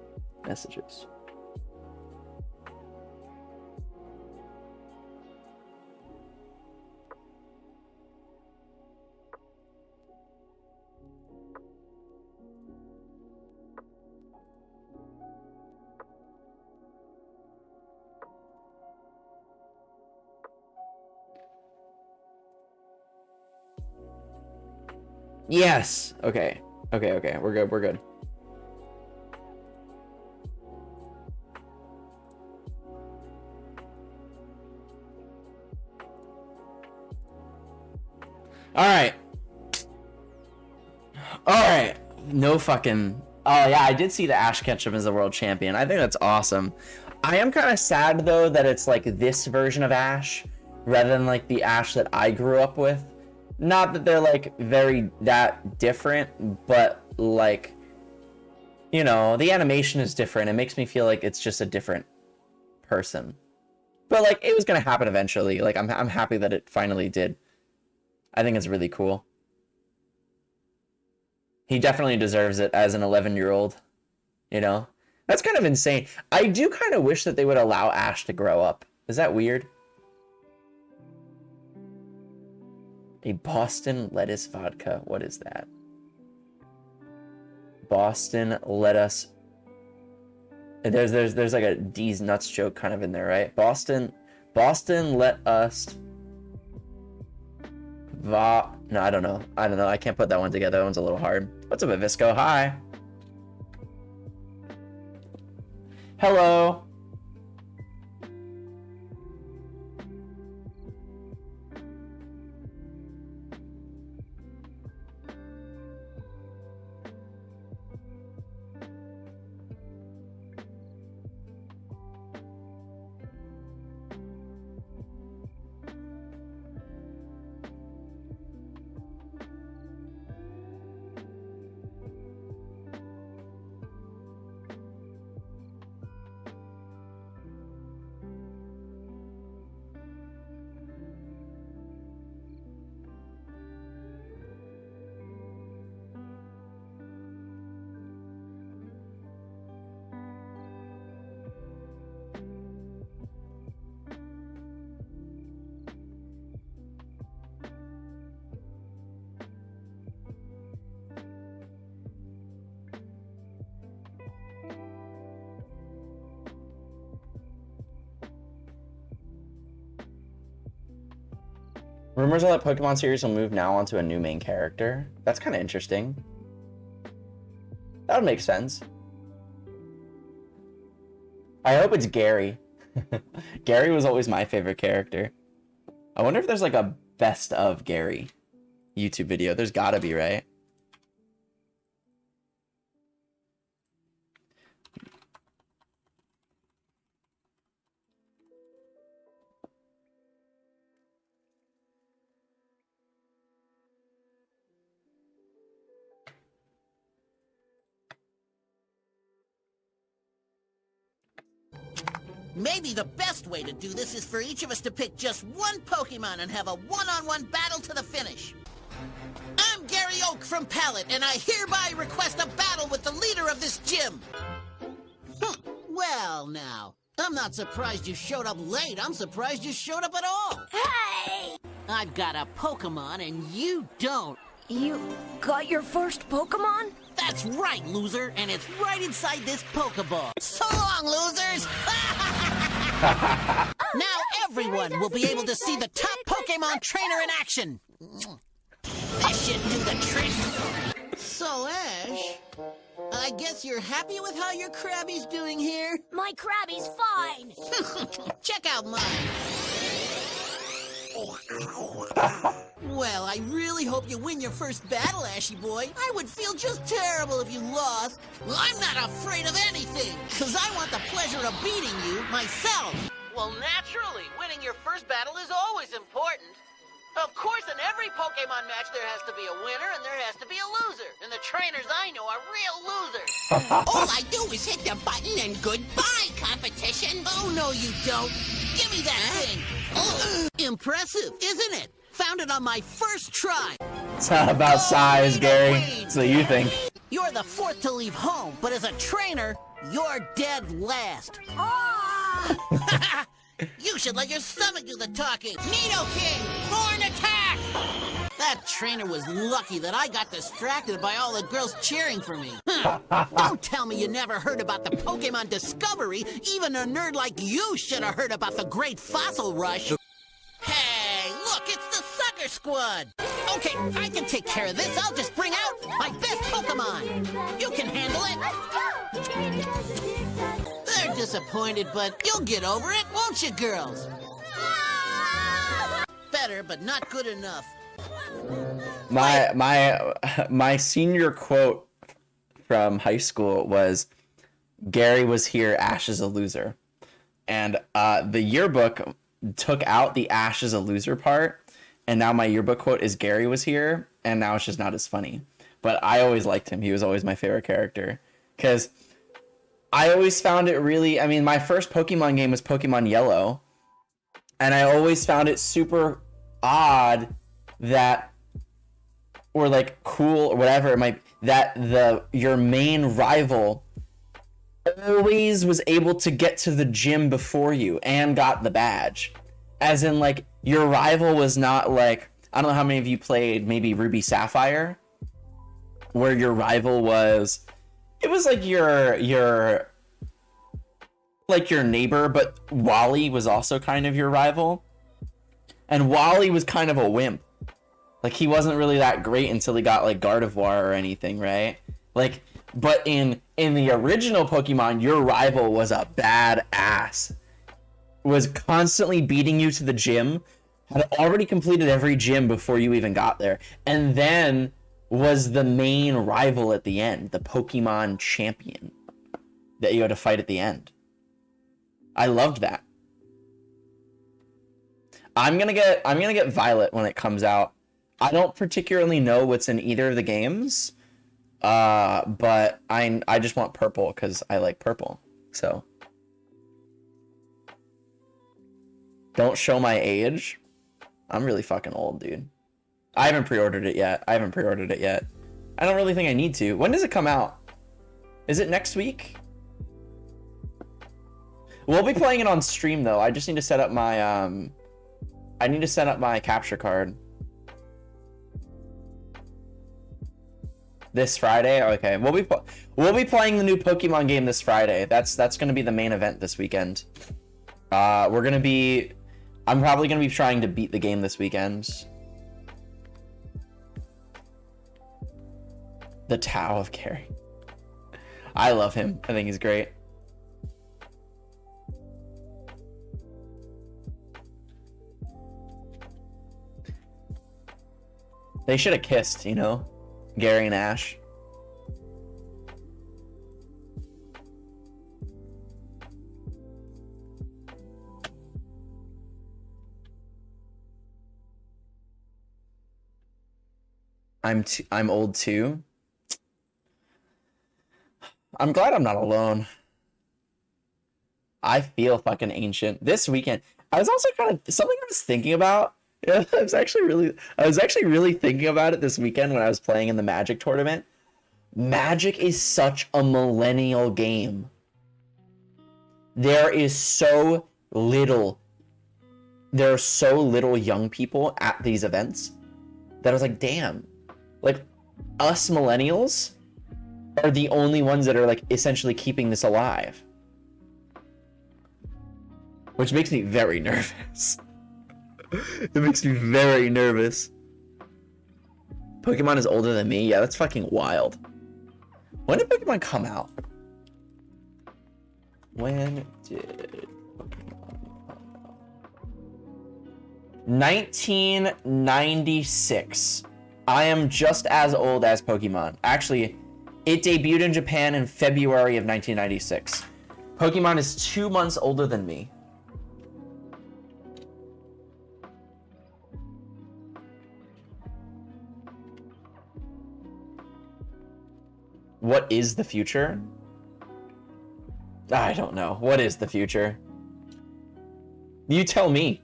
Yes. Okay. Okay. Okay. We're good. We're good. All right. All right. No fucking. Oh yeah, I did see the Ash Ketchum as the world champion. I think that's awesome. I am kind of sad though that it's like this version of Ash rather than like the Ash that I grew up with. Not that they're like very that different, but like, you know, the animation is different. It makes me feel like it's just a different person. But like it was gonna happen eventually. Like I'm happy that it finally did. I think it's really cool. He definitely deserves it as an 11-year-old, you know? That's kind of insane. I do kind of wish that they would allow Ash to grow up. Is that weird? A Boston lettuce vodka. What is that? Boston lettuce. There's like a D's nuts joke kind of in there, right? Boston let us no, I don't know. I can't put that one together. That one's a little hard. What's up, Avisco? Hi. Hello. Rumors are that Pokemon series will move now onto a new main character. That's kind of interesting. That would make sense. I hope it's Gary. Gary was always my favorite character. I wonder if there's like a best of Gary YouTube video. There's gotta be, right? Maybe the best way to do this is for each of us to pick just one Pokemon and have a one-on-one battle to the finish. I'm Gary Oak from Pallet, and I hereby request a battle with the leader of this gym. Well, now, I'm not surprised you showed up late. I'm surprised you showed up at all. Hey! I've got a Pokemon, and you don't. You got your first Pokemon? That's right, loser, and it's right inside this Pokeball. So long, losers! Now everyone will be able to see the top Pokemon trainer in action. This should do the trick. So, Ash, I guess you're happy with how your Krabby's doing here? My Krabby's fine. Check out mine. Well, I really hope you win your first battle, Ashy boy. I would feel just terrible if you lost. Well, I'm not afraid of anything, because I want the pleasure of beating you myself. Well, naturally, winning your first battle is always important. Of course, in every Pokemon match, there has to be a winner and there has to be a loser. And the trainers I know are real losers. All I do is hit the button and goodbye, competition. Oh, no, you don't. Give me that thing. Oh, impressive, isn't it? Found it on my first try. It's not about size, Gary. So you think. You're the fourth to leave home, but as a trainer, you're dead last. You should let your stomach do the talking. Nidoking, horn attack! That trainer was lucky that I got distracted by all the girls cheering for me. Don't tell me you never heard about the Pokemon Discovery. Even a nerd like you should have heard about the Great Fossil Rush. Hey, look, it's the Sucker Squad. Okay, I can take care of this. I'll just bring out my best Pokemon. You can handle it. They're disappointed, but you'll get over it, won't you, girls? Better, but not good enough. My senior quote from high school was, "Gary was here, Ash is a loser," and the yearbook took out the Ash is a loser part, and now my yearbook quote is "Gary was here," and now it's just not as funny. But I always liked him. He was always my favorite character because I always found it really. I mean, my first Pokemon game was Pokemon Yellow, and I always found it super odd that, or like cool or whatever it might, that your main rival always was able to get to the gym before you and got the badge. As in, like, your rival was not like, I don't know how many of you played maybe Ruby Sapphire, where your rival was, it was like your neighbor, but Wally was also kind of your rival. And Wally was kind of a wimp. Like, he wasn't really that great until he got like Gardevoir or anything, right? Like, but in the original Pokemon, your rival was a badass. Was constantly beating you to the gym, had already completed every gym before you even got there, and then was the main rival at the end, the Pokemon champion that you had to fight at the end. I loved that. I'm gonna get Violet when it comes out. I don't particularly know what's in either of the games, but I just want purple because I like purple. So don't show my age. I'm really fucking old, dude. I haven't pre-ordered it yet. I don't really think I need to. When does it come out? Is it next week? We'll be playing it on stream though. I just need to set up my capture card. This Friday? Okay. We'll be playing the new Pokemon game this Friday. That's going to be the main event this weekend. I'm probably going to be trying to beat the game this weekend. The Tao of Gary. I love him. I think he's great. They should have kissed, you know? Gary and Ash. I'm old too. I'm glad I'm not alone. I feel fucking ancient. This weekend, I was also kind of something I was thinking about. Yeah, I was actually really thinking about it this weekend when I was playing in the Magic tournament. Magic is such a millennial game. There are so little young people at these events that I was like, damn, like us millennials are the only ones that are like essentially keeping this alive. Which makes me very nervous. It makes me very nervous. Pokemon is older than me? Yeah, that's fucking wild. When did Pokemon come out? When did Pokemon come out? 1996. I am just as old as Pokemon. Actually, it debuted in Japan in February of 1996. Pokemon is 2 months older than me. What is the future? I don't know. What is the future? You tell me.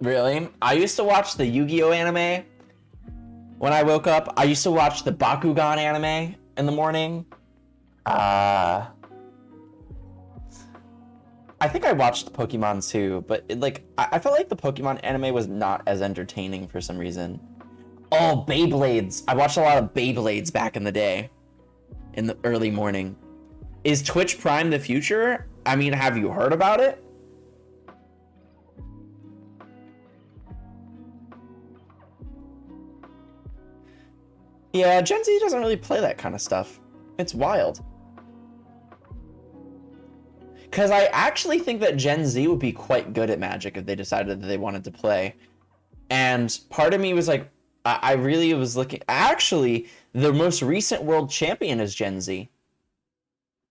Really? I used to watch the Yu-Gi-Oh anime when I woke up. I used to watch the Bakugan anime in the morning. I think I watched Pokemon too, but I felt like the Pokemon anime was not as entertaining for some reason. Oh, Beyblades. I watched a lot of Beyblades back in the day. In the early morning. Is Twitch Prime the future? I mean, have you heard about it? Yeah, Gen Z doesn't really play that kind of stuff. It's wild. Because I actually think that Gen Z would be quite good at Magic if they decided that they wanted to play. And part of me was like, I really was looking... Actually, the most recent world champion is Gen Z.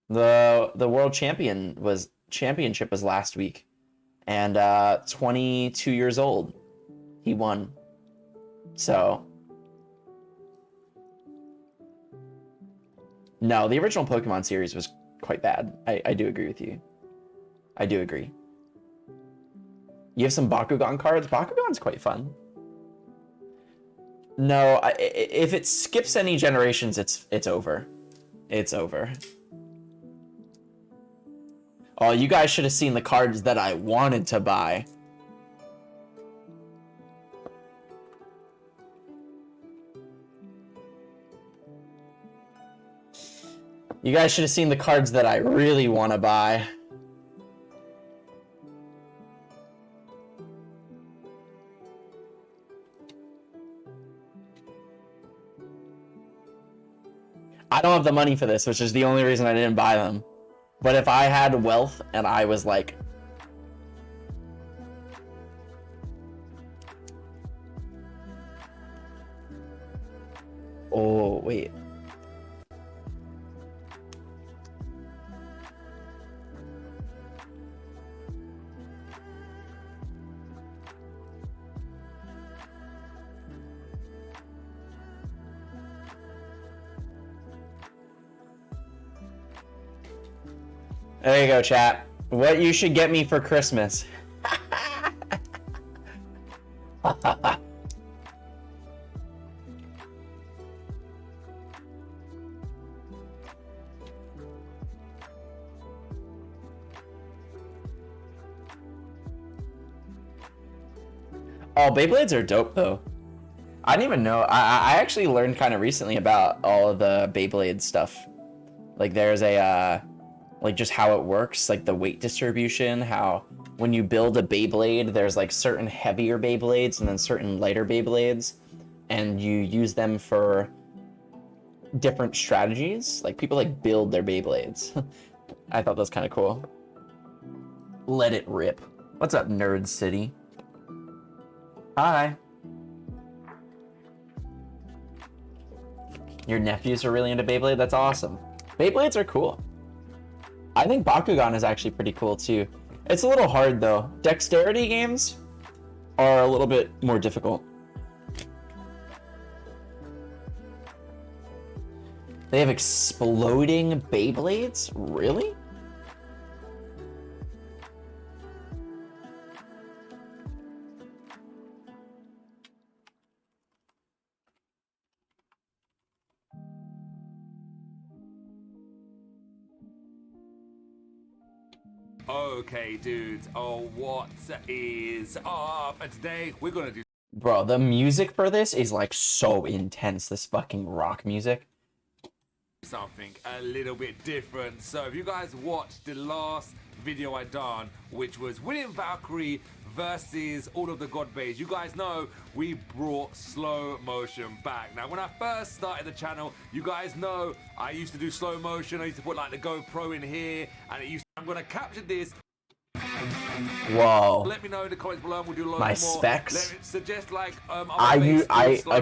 The world championship was last week. And 22 years old. He won. So... No, the original Pokemon series was quite bad. I do agree with you. I do agree. You have some Bakugan cards? Bakugan's quite fun. No, if it skips any generations, it's over. It's over. Oh, you guys should have seen the cards that I wanted to buy. You guys should have seen the cards that I really want to buy. I don't have the money for this, which is the only reason I didn't buy them. But if I had wealth and I was like... Oh, wait. There you go, chat. What you should get me for Christmas. Oh, Beyblades are dope, though. I didn't even know. I actually learned kind of recently about all of the Beyblade stuff. Like, there's a... like just how it works, like the weight distribution, how when you build a Beyblade, there's like certain heavier Beyblades and then certain lighter Beyblades, and you use them for different strategies. Like people like build their Beyblades. I thought that was kind of cool. Let it rip. What's up, Nerd City? Hi. Your nephews are really into Beyblade? That's awesome. Beyblades are cool. I think Bakugan is actually pretty cool too. It's a little hard though. Dexterity games are a little bit more difficult. They have exploding Beyblades? Really? Okay, dudes. Oh, what is up? And today we're gonna do. Bro, the music for this is like so intense. This fucking rock music. Something a little bit different. So if you guys watched the last video I done, which was William Valkyrie versus all of the God Bays, you guys know we brought slow motion back. Now, when I first started the channel, you guys know I used to do slow motion. I used to put like the GoPro in here, and it used to, I'm gonna capture this. Whoa. Let me know in the comments below and we'll do a lot My more. specs? Let me suggest like a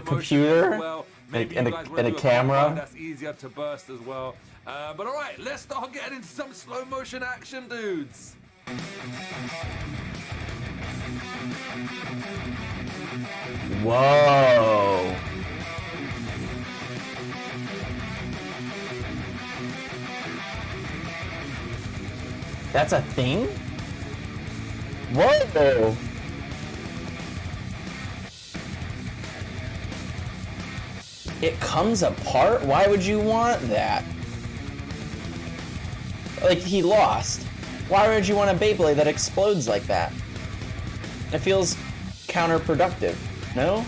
computer well. and a camera. That's easier to burst as well. But all right, let's start getting into some slow motion action, dudes. Whoa. That's a thing? Whoa. It comes apart? Why would you want that? Like, he lost. Why would you want a Beyblade that explodes like that? It feels counterproductive, no?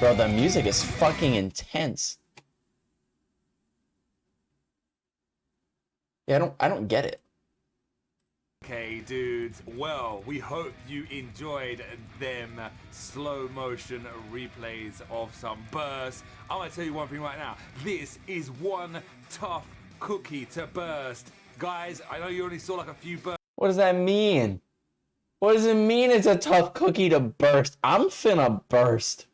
Bro, the music is fucking intense. Yeah, I don't get it. Okay, dudes, well, we hope you enjoyed them slow motion replays of some bursts. I want to tell you one thing right now. This is one tough cookie to burst. Guys, I know you only saw like a few bursts. What does that mean? What does it mean it's a tough cookie to burst? I'm finna burst.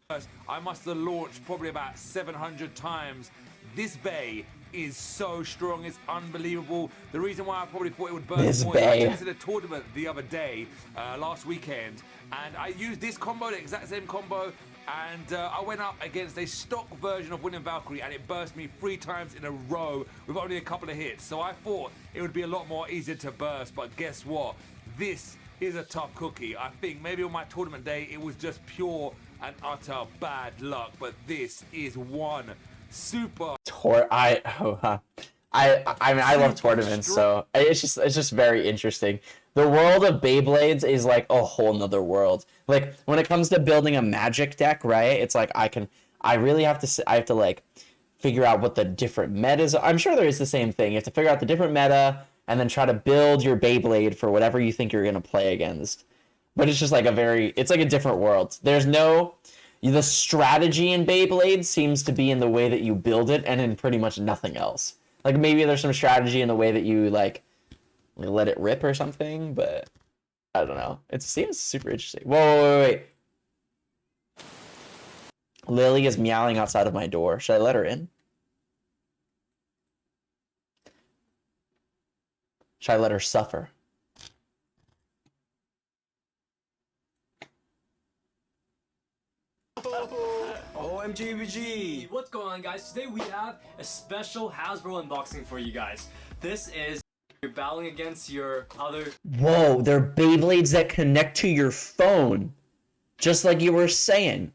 I must have launched probably about 700 times. This bay is so strong, it's unbelievable. The reason why I probably thought it would burst This more is I bay. tested a tournament the other day, last weekend, and I used this combo, the exact same combo, and I went up against a stock version of Winning Valkyrie, and it burst me 3 times in a row with only a couple of hits. So I thought it would be a lot more easier to burst, but guess what? This is a tough cookie. I think maybe on my tournament day it was just pure and utter bad luck, but this is one super I mean I love tournaments, so it's just very interesting. The world of Beyblades is like a whole nother world. Like when it comes to building a magic deck, right? It's like I really have to like figure out what the different metas are. I'm sure there is the same thing. You have to figure out the different meta and then try to build your Beyblade for whatever you think you're gonna play against. But it's just like it's like a different world. The strategy in Beyblade seems to be in the way that you build it and in pretty much nothing else. Like maybe there's some strategy in the way that you like let it rip or something, but I don't know. It seems super interesting. Whoa, wait. Lily is meowing outside of my door. Should I let her in? Should I let her suffer? OMGBG! What's going on, guys? Today we have a special Hasbro unboxing for you guys. This is you're battling against your other. Whoa, they're Beyblades that connect to your phone. Just like you were saying.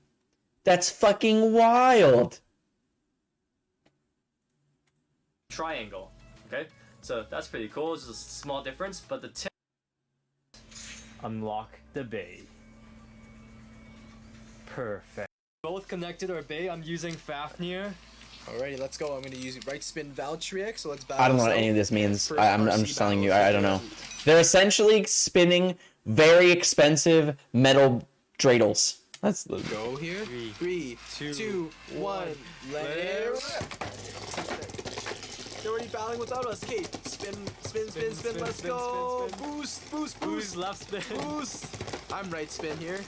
That's fucking wild. Triangle. Okay? So that's pretty cool. It's just a small difference, but the tip. Unlock the bay. Perfect. Both connected our bay. I'm using Fafnir. Alrighty, let's go. I'm gonna use right spin Valtryek, so let's battle. I don't know what any of this means. I'm just telling you. I don't know. They're essentially spinning very expensive metal dreidels. That's the Go here. 3, 2, 1. Let it rip. They're already battling without us. Okay, spin. Let's go. Boost. Left spin. Boost. I'm right spin here.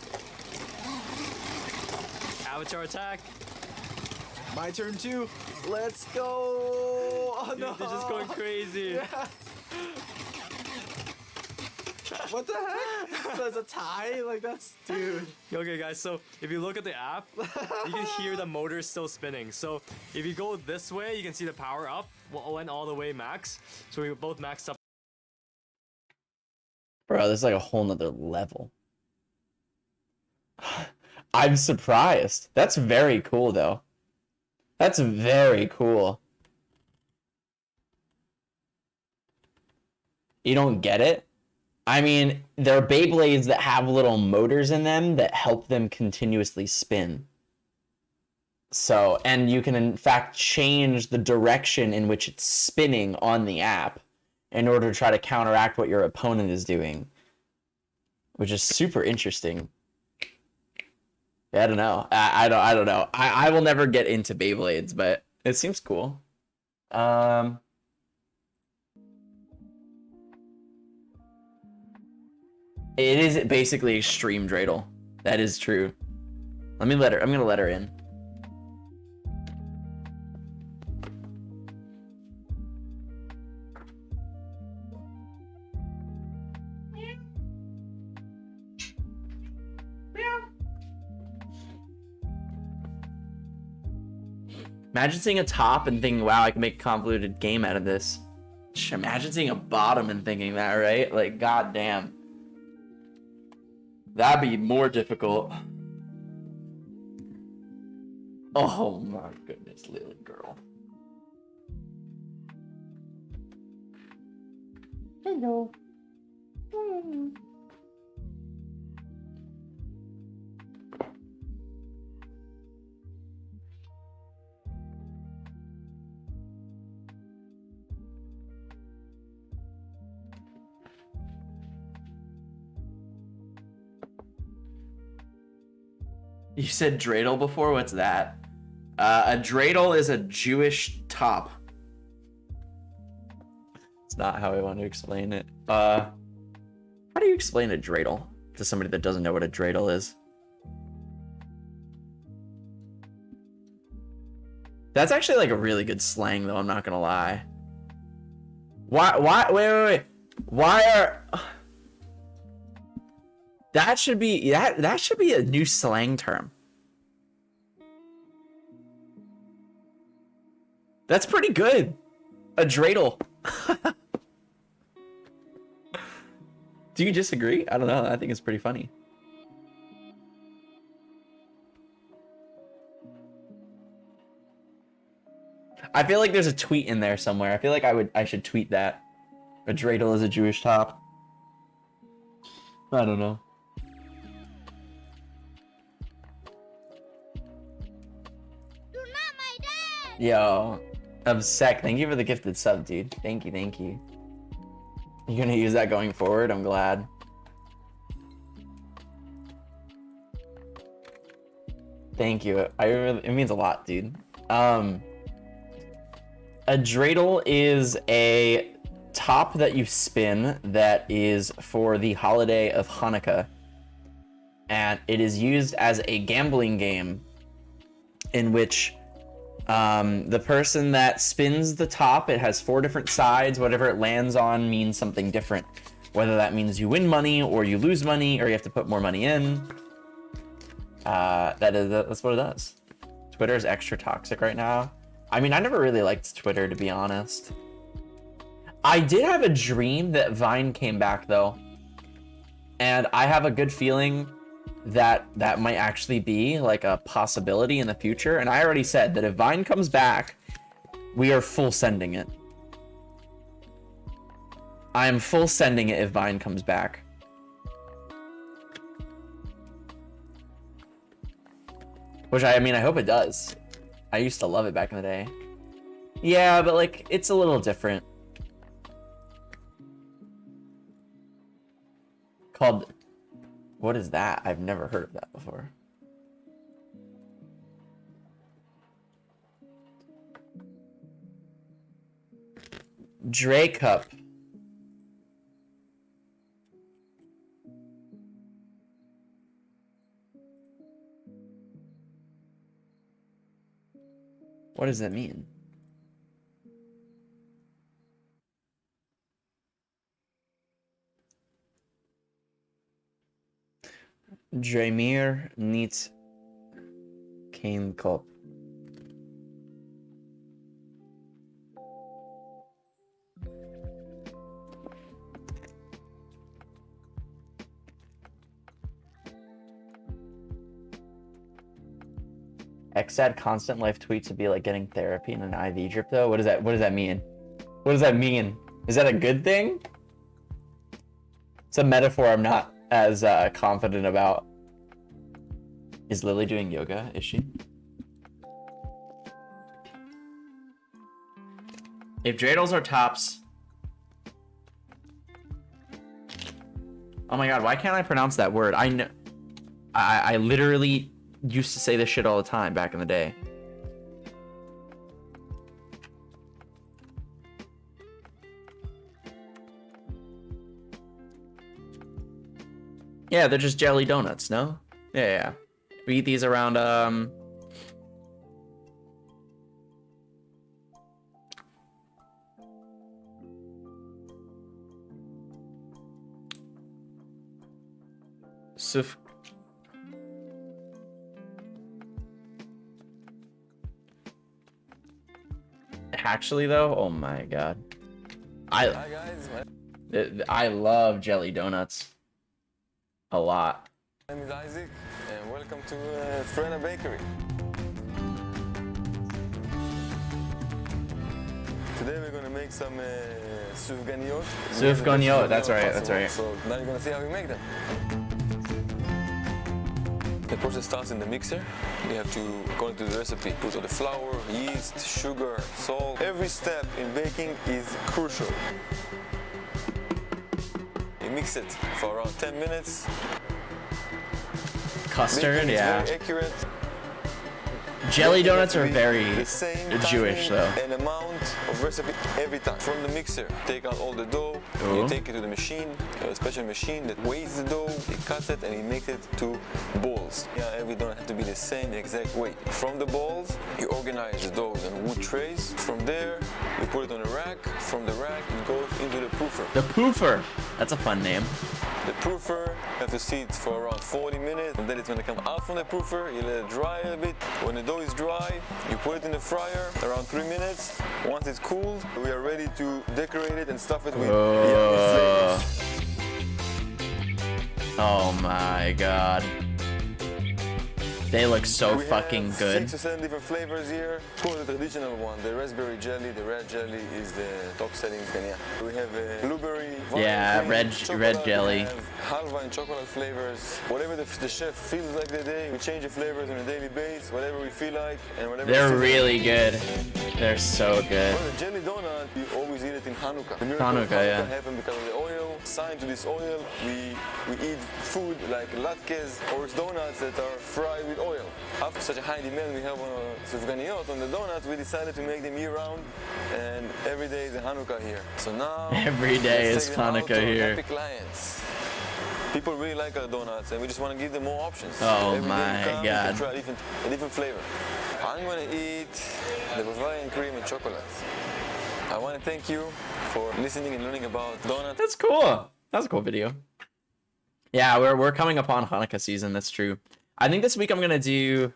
Avatar attack. My turn too. Let's go. Oh no. They're just going crazy. Yeah. What the heck? So it's a tie? Like that's dude. Okay guys, so if you look at the app, you can hear the motor still spinning. So if you go this way, you can see the power up went all the way max. So we both maxed up. Bro, this is like a whole nother level. I'm surprised. That's very cool though. That's very cool. You don't get it? I mean, there are Beyblades that have little motors in them that help them continuously spin. So, and you can in fact change the direction in which it's spinning on the app in order to try to counteract what your opponent is doing, which is super interesting. Yeah, I don't know. I don't know. I will never get into Beyblades, but it seems cool. It is basically extreme dreidel. That is true. I'm gonna let her in. Imagine seeing a top and thinking, wow, I can make a convoluted game out of this. Imagine seeing a bottom and thinking that, right? Like, goddamn. That'd be more difficult. Oh my goodness, Lily girl. Hello. You said dreidel before? What's that? A dreidel is a Jewish top. It's not how I want to explain it. How do you explain a dreidel to somebody that doesn't know what a dreidel is? That's actually like a really good slang, though. I'm not gonna lie. Wait. Why are... That should be a new slang term. That's pretty good. A dreidel. Do you disagree? I don't know. I think it's pretty funny. I feel like there's a tweet in there somewhere. I feel like I should tweet that. A dreidel is a Jewish top. I don't know. You're not my dad! Yo, Obsec, thank you for the gifted sub, dude. Thank you. You're gonna use that going forward? I'm glad. Thank you. It means a lot, dude. A dreidel is a top that you spin that is for the holiday of Hanukkah. And it is used as a gambling game in which the person that spins the top, it has 4 different sides. Whatever it lands on means something different. Whether that means you win money or you lose money or you have to put more money in. That's what it does. Twitter is extra toxic right now. I mean, I never really liked Twitter, to be honest. I did have a dream that Vine came back, though. And I have a good feeling that that might actually be like a possibility in the future. And I already said that if Vine comes back, we are full sending it. I am full sending it if Vine comes back. Which I mean, I hope it does. I used to love it back in the day. Yeah, but like, it's a little different. Called... What is that? I've never heard of that before. Dre Cup. What does that mean? Draymir needs Kane Cup. Xad constant life tweets would be like getting therapy in an IV drip, though. What does that mean? What does that mean? Is that a good thing? It's a metaphor I'm not as confident about. Is Lily doing yoga? Is she? If dreidels are tops... Oh my god, why can't I pronounce that word? I know... I literally used to say this shit all the time back in the day. Yeah, they're just jelly donuts, no? Yeah. We eat these around, Actually, though, oh my god. Hi guys. I love jelly donuts. A lot. My name is Isaac, and welcome to Frena Bakery. Today we're gonna make some soufganiot. Soufganiot, that's right, that's right. So now you're gonna see how we make them. The process starts in the mixer. We have to, according to the recipe, put all the flour, yeast, sugar, salt. Every step in baking is crucial. You mix it for around 10 minutes. Custard, Baking is yeah. very accurate. Jelly Baking donuts has to are be very the same Jewish, timing though. and amount of recipe every time. From the mixer, take out all the dough, Ooh. you take it to the machine, a special machine that weighs the dough, it cuts it, and it makes it to balls. Yeah, every donut has to be the same exact weight. From the balls, you organize the dough on wood trays. From there, you put it on a rack. From the rack, it goes into the proofer. The poofer. That's a fun name. The proofer, you have to see it for around 40 minutes, and then it's gonna come out from the proofer, you let it dry a little bit. When the dough is dry, you put it in the fryer, around 3 minutes. Once it's cooled, we are ready to decorate it and stuff it with yummy flavors. Oh my god. They look so We fucking have good. 6 or 7 different flavors here. Of course, the traditional one, the raspberry jelly, the red jelly is the top selling in Kenya. We have a blueberry, Yeah, vanilla, red chocolate, jelly. we have halva and chocolate flavors. Whatever the chef feels like the day, we change the flavors on a daily basis, whatever we feel like, and whatever. They're really good. They're so good. Well, the jelly donut, we always eat it in Hanukkah. The miracle of Hanukkah, yeah. happened because of the oil. Signed to this oil, we eat food like latkes or donuts that are fried with oil. After such a high demand we have on sufganiyot, on the donuts, we decided to make them year-round, and every day is a Hanukkah here. So now, Every day let's is take them out Hanukkah to our here. happy clients. People really like our donuts, and we just want to give them more options. Oh Every day my you come, you God. can try a different flavor. I'm gonna eat the Bavarian cream and chocolate. I want to thank you for listening and learning about donuts. That's cool. That's a cool video. Yeah, we're coming upon Hanukkah season. That's true. I think this week I'm gonna do.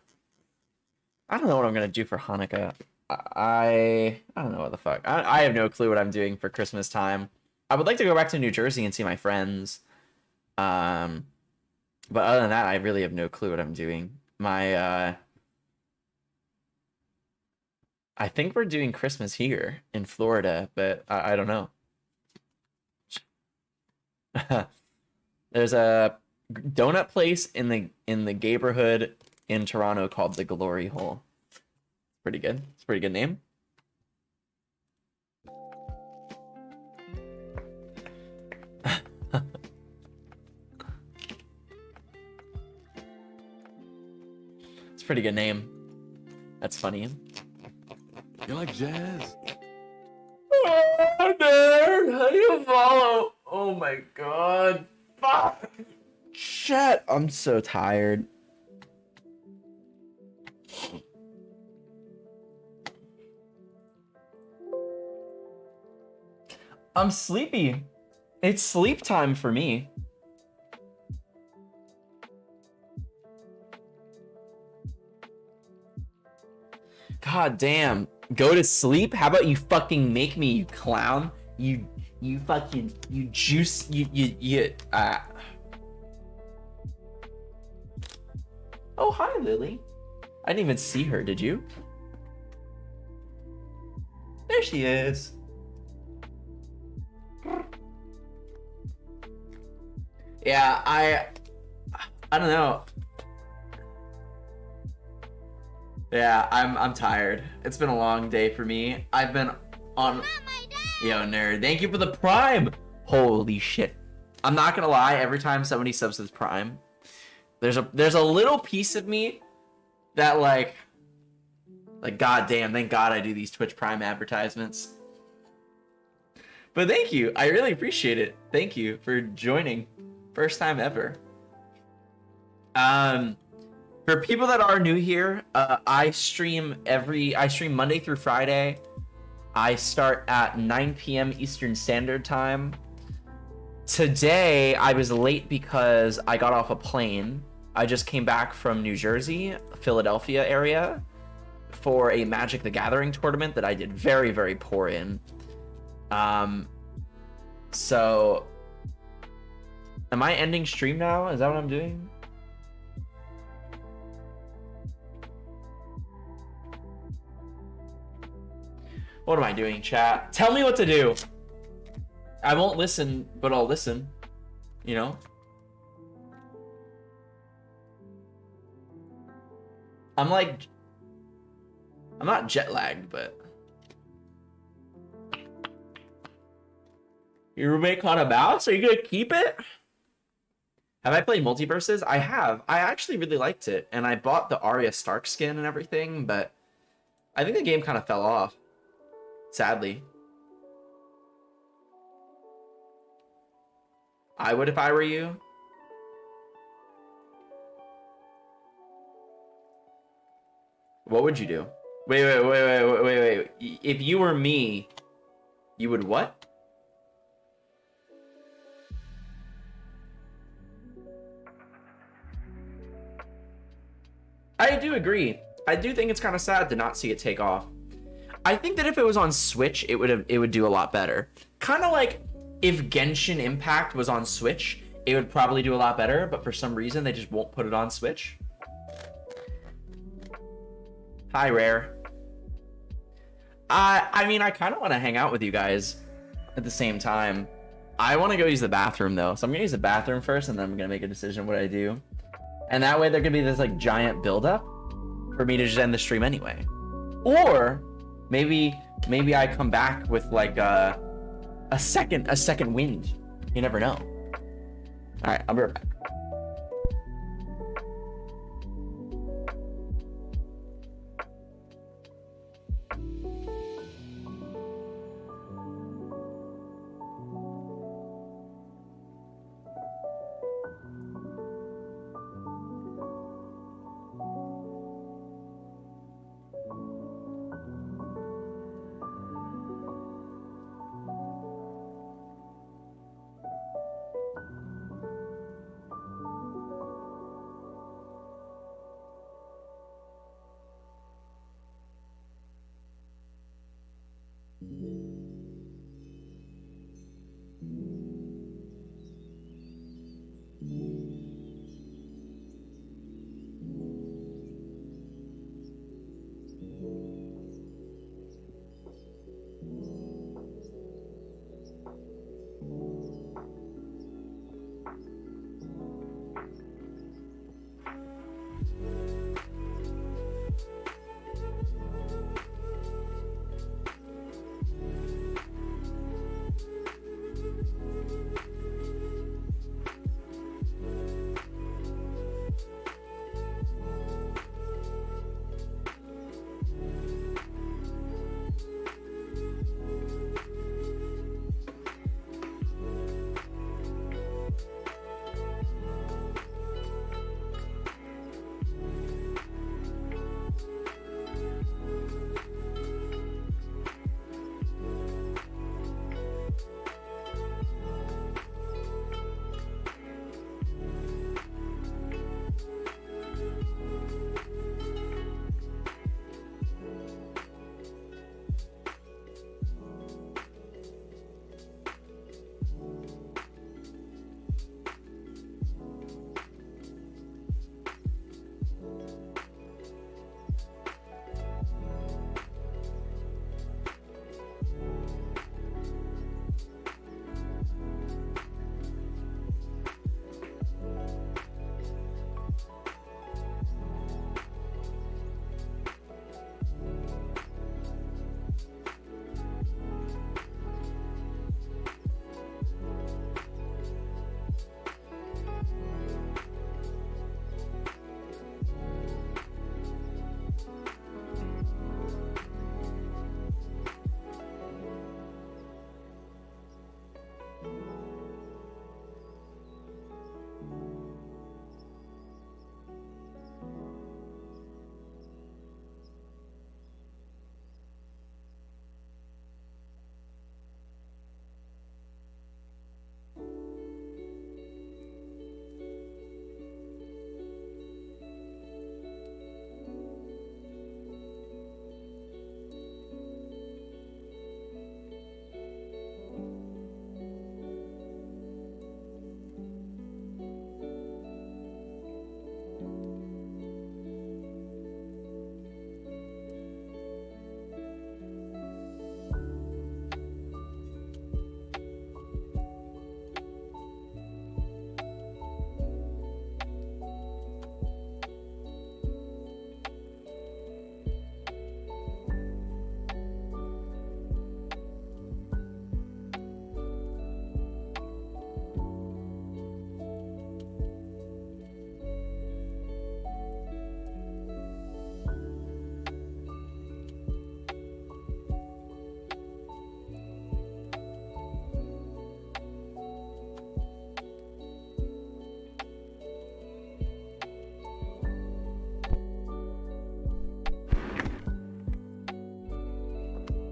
I don't know what I'm gonna do for Hanukkah. I don't know what the fuck. I have no clue what I'm doing for Christmas time. I would like to go back to New Jersey and see my friends. But other than that, I really have no clue what I'm doing. I think we're doing Christmas here in Florida, but I don't know. There's a donut place in the neighborhood in Toronto called the Glory Hole. Pretty good. It's a pretty good name. It's a pretty good name. That's funny. You like jazz? Oh, nerd, how do you follow? Oh my god. Fuck. Shit. I'm so tired. I'm sleepy. It's sleep time for me. God damn. Go to sleep? How about you fucking make me, you clown? You fucking, you juice, Oh, hi, Lily. I didn't even see her, did you? There she is. Yeah, I don't know. Yeah, I'm tired. It's been a long day for me. I've been on. Yo, nerd. Thank you for the Prime. Holy shit. I'm not gonna lie. Every time somebody subs with Prime, there's a little piece of me that like goddamn. Thank God I do these Twitch Prime advertisements. But thank you. I really appreciate it. Thank you for joining. First time ever. For people that are new here, I stream Monday through Friday. I start at 9 p.m. Eastern Standard Time. Today, I was late because I got off a plane. I just came back from New Jersey, Philadelphia area, for a Magic the Gathering tournament that I did very, very poor in. So, am I ending stream now? Is that what I'm doing? What am I doing, chat? Tell me what to do. I won't listen, but I'll listen. You know? I'm not jet lagged, but... Your roommate caught a mouse? Are you gonna keep it? Have I played Multiverses? I have. I actually really liked it, and I bought the Arya Stark skin and everything, but I think the game kind of fell off, sadly. I would if I were you. What would you do? Wait. If you were me, you would what? I do agree. I do think it's kind of sad to not see it take off. I think that if it was on Switch, it would do a lot better. Kind of like if Genshin Impact was on Switch, it would probably do a lot better, but for some reason they just won't put it on Switch. Hi, Rare. I mean, I kind of want to hang out with you guys at the same time. I want to go use the bathroom though, so I'm gonna use the bathroom first, and then I'm gonna make a decision what I do. And that way there could be this like giant buildup for me to just end the stream anyway. Or maybe I come back with like a second wind. You never know. All right, I'll be right back.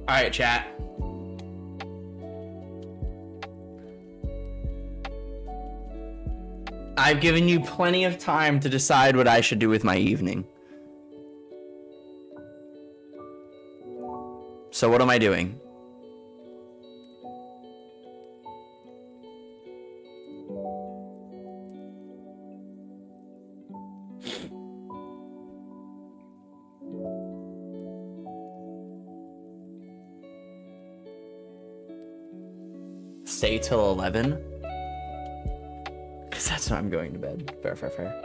right, chat. I've given you plenty of time to decide what I should do with my evening. So what am I doing? Stay till 11? Because that's when I'm going to bed. Fair, fair, fair.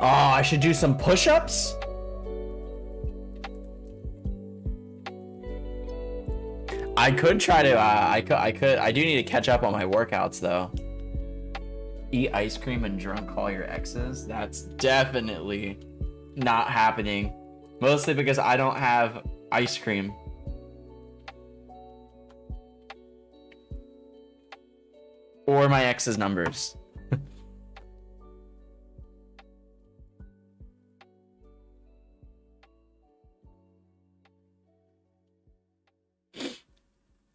Oh, I should do some push-ups? I could try to, I do need to catch up on my workouts though. Eat ice cream and drunk call your exes? That's definitely not happening. Mostly because I don't have ice cream. Or my ex's numbers.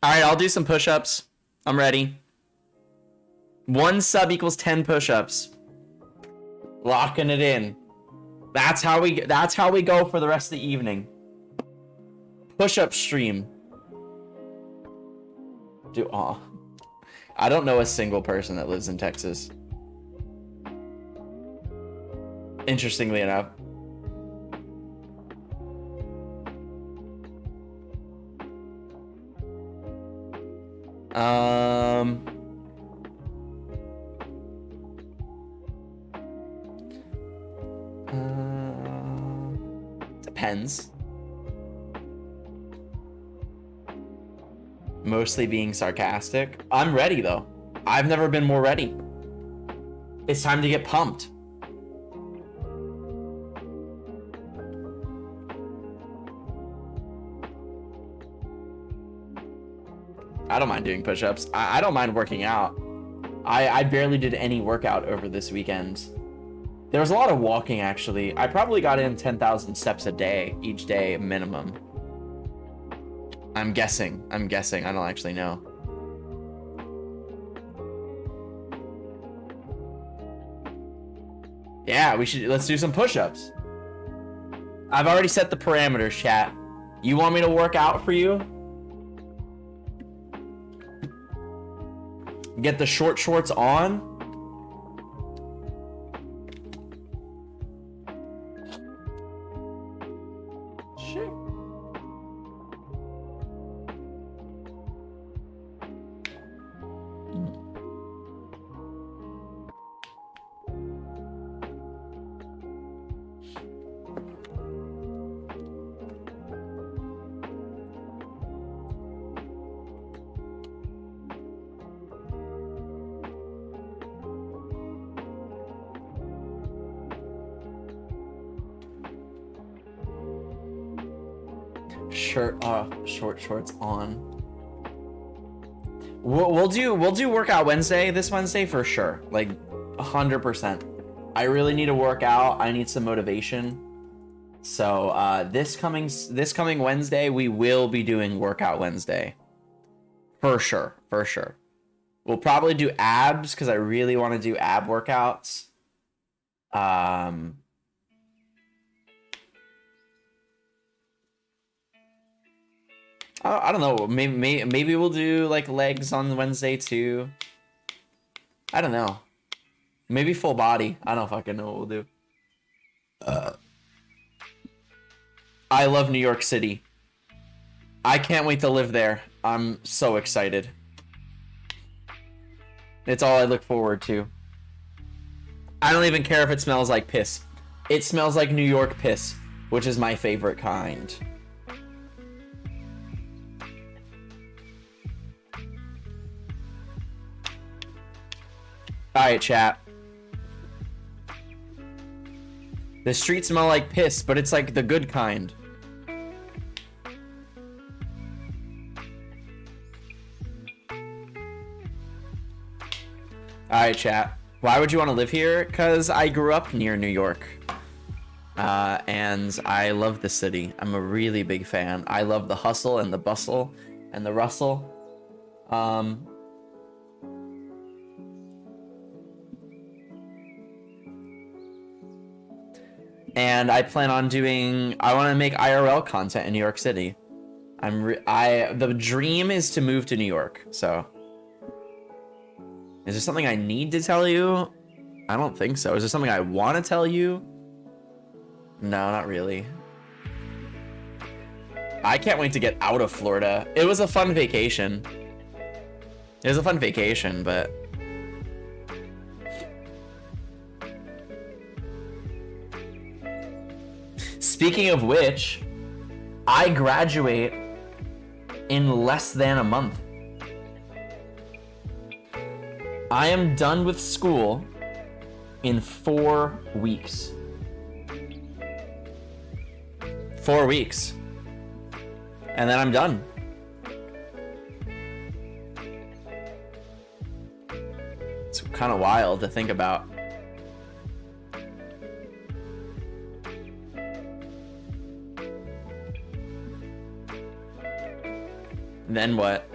Alright, I'll do some push-ups. I'm ready. 1 sub equals 10 push-ups. Locking it in. That's how we go for the rest of the evening. Push-up stream. I don't know a single person that lives in Texas. Interestingly enough. Depends. Mostly being sarcastic. I'm ready though. I've never been more ready. It's time to get pumped. I don't mind doing push-ups. I don't mind working out. I barely did any workout over this weekend. There was a lot of walking actually. I probably got in 10,000 steps a day, each day minimum. I'm guessing. I don't actually know. Yeah, let's do some push-ups. I've already set the parameters, chat. You want me to work out for you? Get the short shorts on? Shit. Shirt off, short shorts on. We'll do workout Wednesday, this Wednesday for sure. Like 100%. I really need to work out. I need some motivation. So this coming Wednesday, we will be doing workout Wednesday. For sure. We'll probably do abs because I really want to do ab workouts. I don't know. Maybe we'll do like legs on Wednesday too. I don't know. Maybe full body. I don't fucking know what we'll do. I love New York City. I can't wait to live there. I'm so excited. It's all I look forward to. I don't even care if it smells like piss. It smells like New York piss, which is my favorite kind. Alright, chat. The streets smell like piss, but it's like the good kind. Alright, chat. Why would you want to live here? Because I grew up near New York. And I love the city. I'm a really big fan. I love the hustle and the bustle and the rustle. And I plan on doing, I want to make IRL content in New York City. The dream is to move to New York, so. Is there something I need to tell you? I don't think so. Is there something I want to tell you? No, not really. I can't wait to get out of Florida. It was a fun vacation. It was a fun vacation, but... Speaking of which, I graduate in less than a month. I am done with school in 4 weeks. 4 weeks. And then I'm done. It's kind of wild to think about. Then what?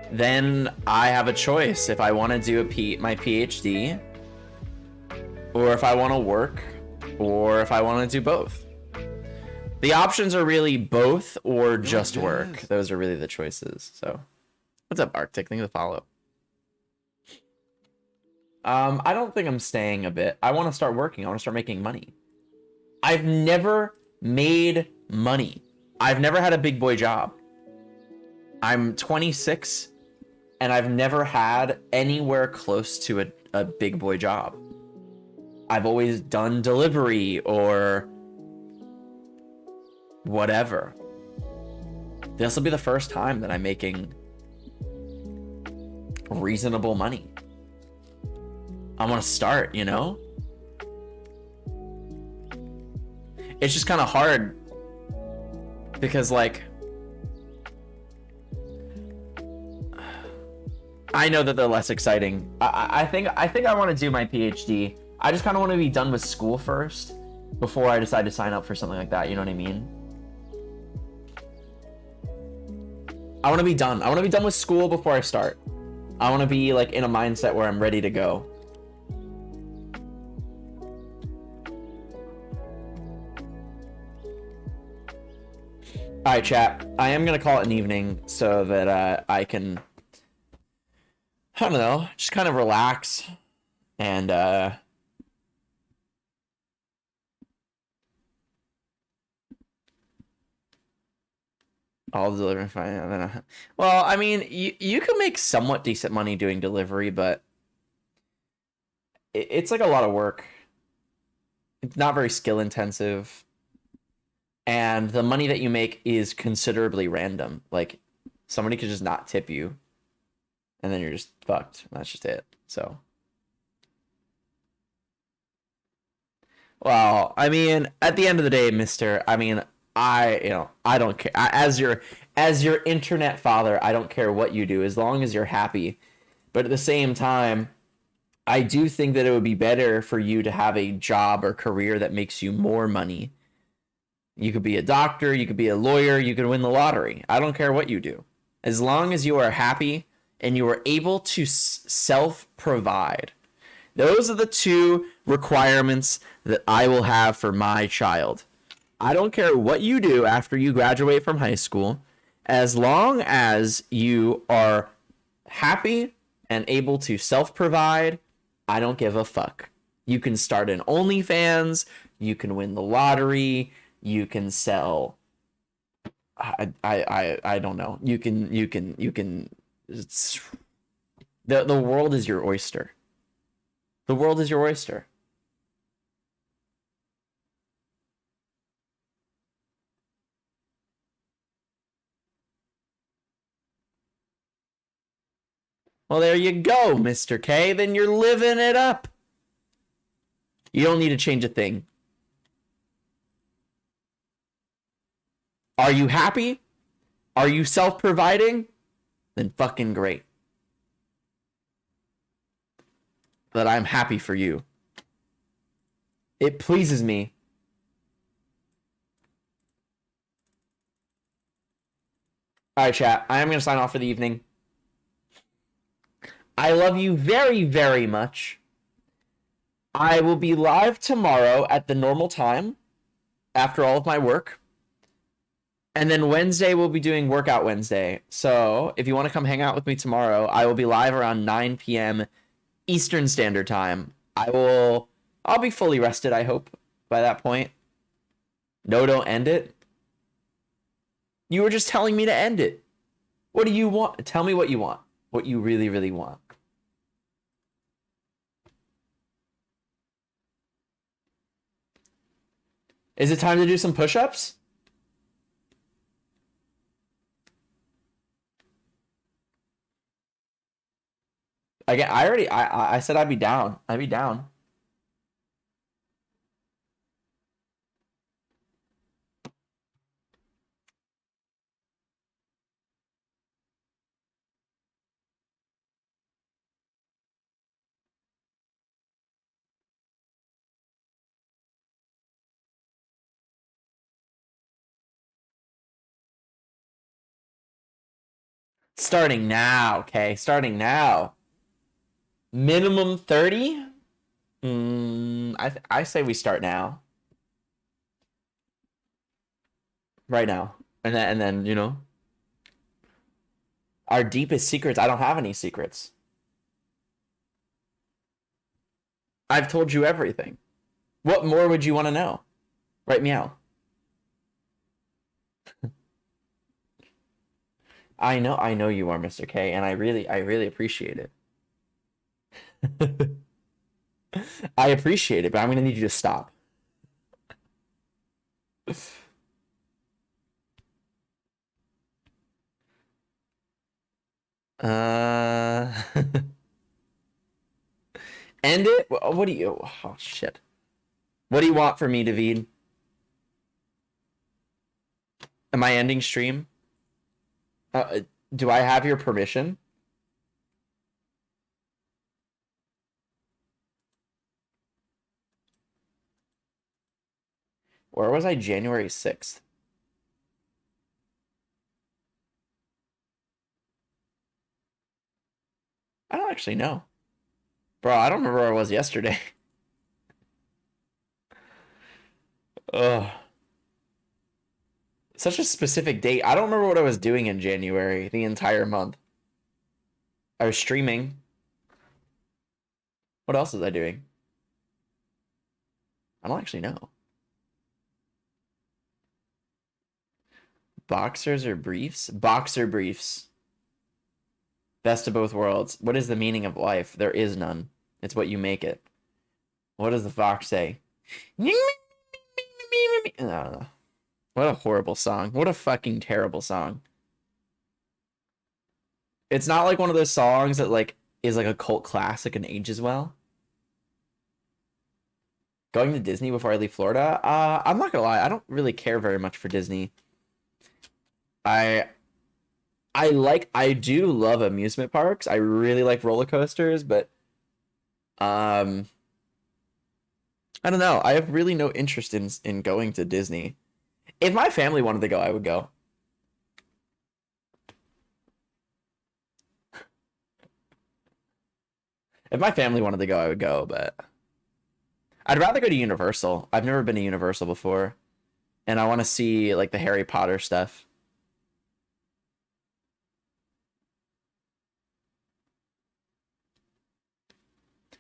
Then I have a choice if I want to do my PhD, or if I want to work, or if I want to do both. The options are really both or just work. Those are really the choices. So, what's up, Arctic? Thank you for the follow. I don't think I'm staying a bit. I want to start working. I want to start making money. I've never made money. I've never had a big boy job. I'm 26 and I've never had anywhere close to a big boy job. I've always done delivery or whatever. This will be the first time that I'm making reasonable money. I want to start, you know? It's just kind of hard because, like, I know that they're less exciting. I think I want to do my PhD. I just kind of want to be done with school first before I decide to sign up for something like that. You know what I mean? I want to be done. I want to be done with school before I start. I want to be like in a mindset where I'm ready to go. All right, chat. I am going to call it an evening so that I can, I don't know, just kind of relax and all the delivery fine. Well, I mean, you can make somewhat decent money doing delivery, but it's like a lot of work. It's not very skill intensive. And the money that you make is considerably random. Like, somebody could just not tip you, and then you're just fucked. That's just it. So, well, I mean, at the end of the day, mister, I mean, I don't care. As your internet father, I don't care what you do as long as you're happy. But at the same time, I do think that it would be better for you to have a job or career that makes you more money. You could be a doctor, you could be a lawyer, you could win the lottery. I don't care what you do. As long as you are happy and you are able to self-provide. Those are the two requirements that I will have for my child. I don't care what you do after you graduate from high school. As long as you are happy and able to self-provide, I don't give a fuck. You can start an OnlyFans, you can win the lottery, you can sell. I don't know. You can. The world is your oyster. The world is your oyster. Well, there you go, Mr. K. Then you're living it up. You don't need to change a thing. Are you happy? Are you self-providing? Then fucking great. that I'm happy for you. It pleases me. All right, chat. I am going to sign off for the evening. I love you very, very much. I will be live tomorrow at the normal time after all of my work. And then Wednesday, we'll be doing Workout Wednesday. So if you want to come hang out with me tomorrow, I will be live around 9 p.m. Eastern Standard Time. I'll be fully rested, I hope, by that point. No, don't end it. You were just telling me to end it. What do you want? Tell me what you want. What you really, really want. Is it time to do some push-ups? Again, I said I'd be down. I'd be down. Starting now, okay? Starting now. Minimum 30? I say we start now. Right now. And then, you know. Our deepest secrets. I don't have any secrets. I've told you everything. What more would you want to know? Right, meow. I know you are, Mr. K, and I really appreciate it. I appreciate it, but I'm gonna need you to stop. End it? What do you... Oh, shit. What do you want from me, David? Am I ending stream? Do I have your permission? Where was I January 6th? I don't actually know. Bro, I don't remember where I was yesterday. Ugh. Such a specific date. I don't remember what I was doing in January, the entire month. I was streaming. What else was I doing? I don't actually know. Boxers or briefs? Boxer briefs. Best of both worlds. What is the meaning of life? There is none. It's what you make it. What does the fox say? What a horrible song. What a fucking terrible song. It's not like one of those songs that like is like a cult classic and ages well. Going to Disney before I leave Florida? I'm not gonna lie, I don't really care very much for Disney. I do love amusement parks. I really like roller coasters, but I don't know. I have really no interest in going to Disney. If my family wanted to go, I would go. If my family wanted to go, I would go, but I'd rather go to Universal. I've never been to Universal before, and I want to see like the Harry Potter stuff.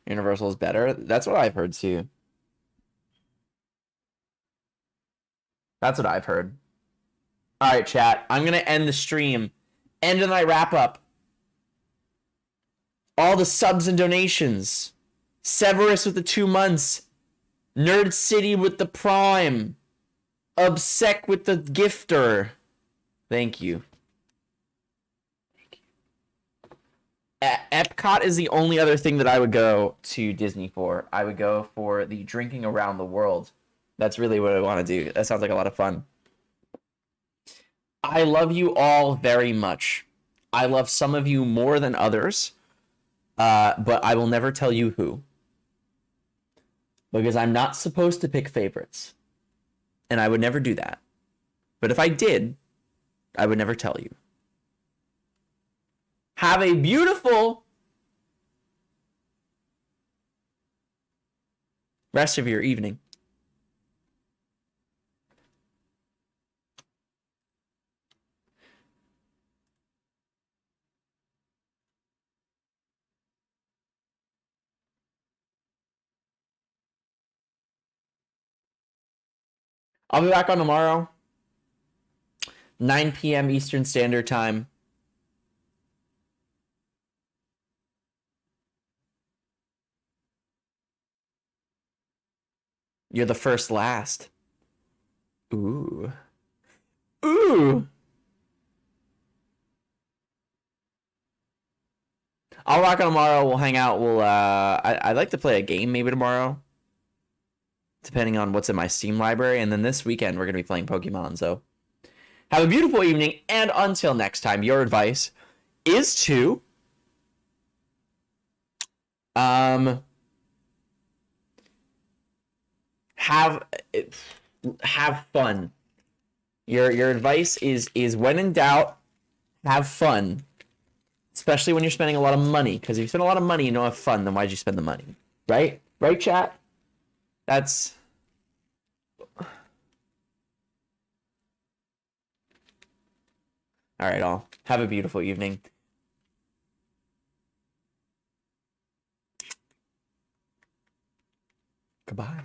Universal is better. That's what I've heard too. That's what I've heard. All right, chat. I'm going to end the stream. And then I wrap up. All the subs and donations. Severus with the 2 months. Nerd City with the Prime. Obsec with the gifter. Thank you. Epcot is the only other thing that I would go to Disney for. I would go for the drinking around the world. That's really what I want to do. That sounds like a lot of fun. I love you all very much. I love some of you more than others. but I will never tell you who. Because I'm not supposed to pick favorites. And I would never do that. But if I did, I would never tell you. Have a beautiful rest of your evening. I'll be back on tomorrow, 9 p.m. Eastern Standard Time. You're the first last. Ooh. Ooh. I'll rock on tomorrow. We'll hang out. I'd like to play a game maybe tomorrow, depending on what's in my Steam library. And then this weekend, we're going to be playing Pokemon. So have a beautiful evening. And until next time, your advice is to have fun. Your advice is when in doubt, have fun. Especially when you're spending a lot of money. Because if you spend a lot of money and you don't have fun, then why'd you spend the money? Right? Right, chat? That's... Alright, all. Have a beautiful evening. Goodbye.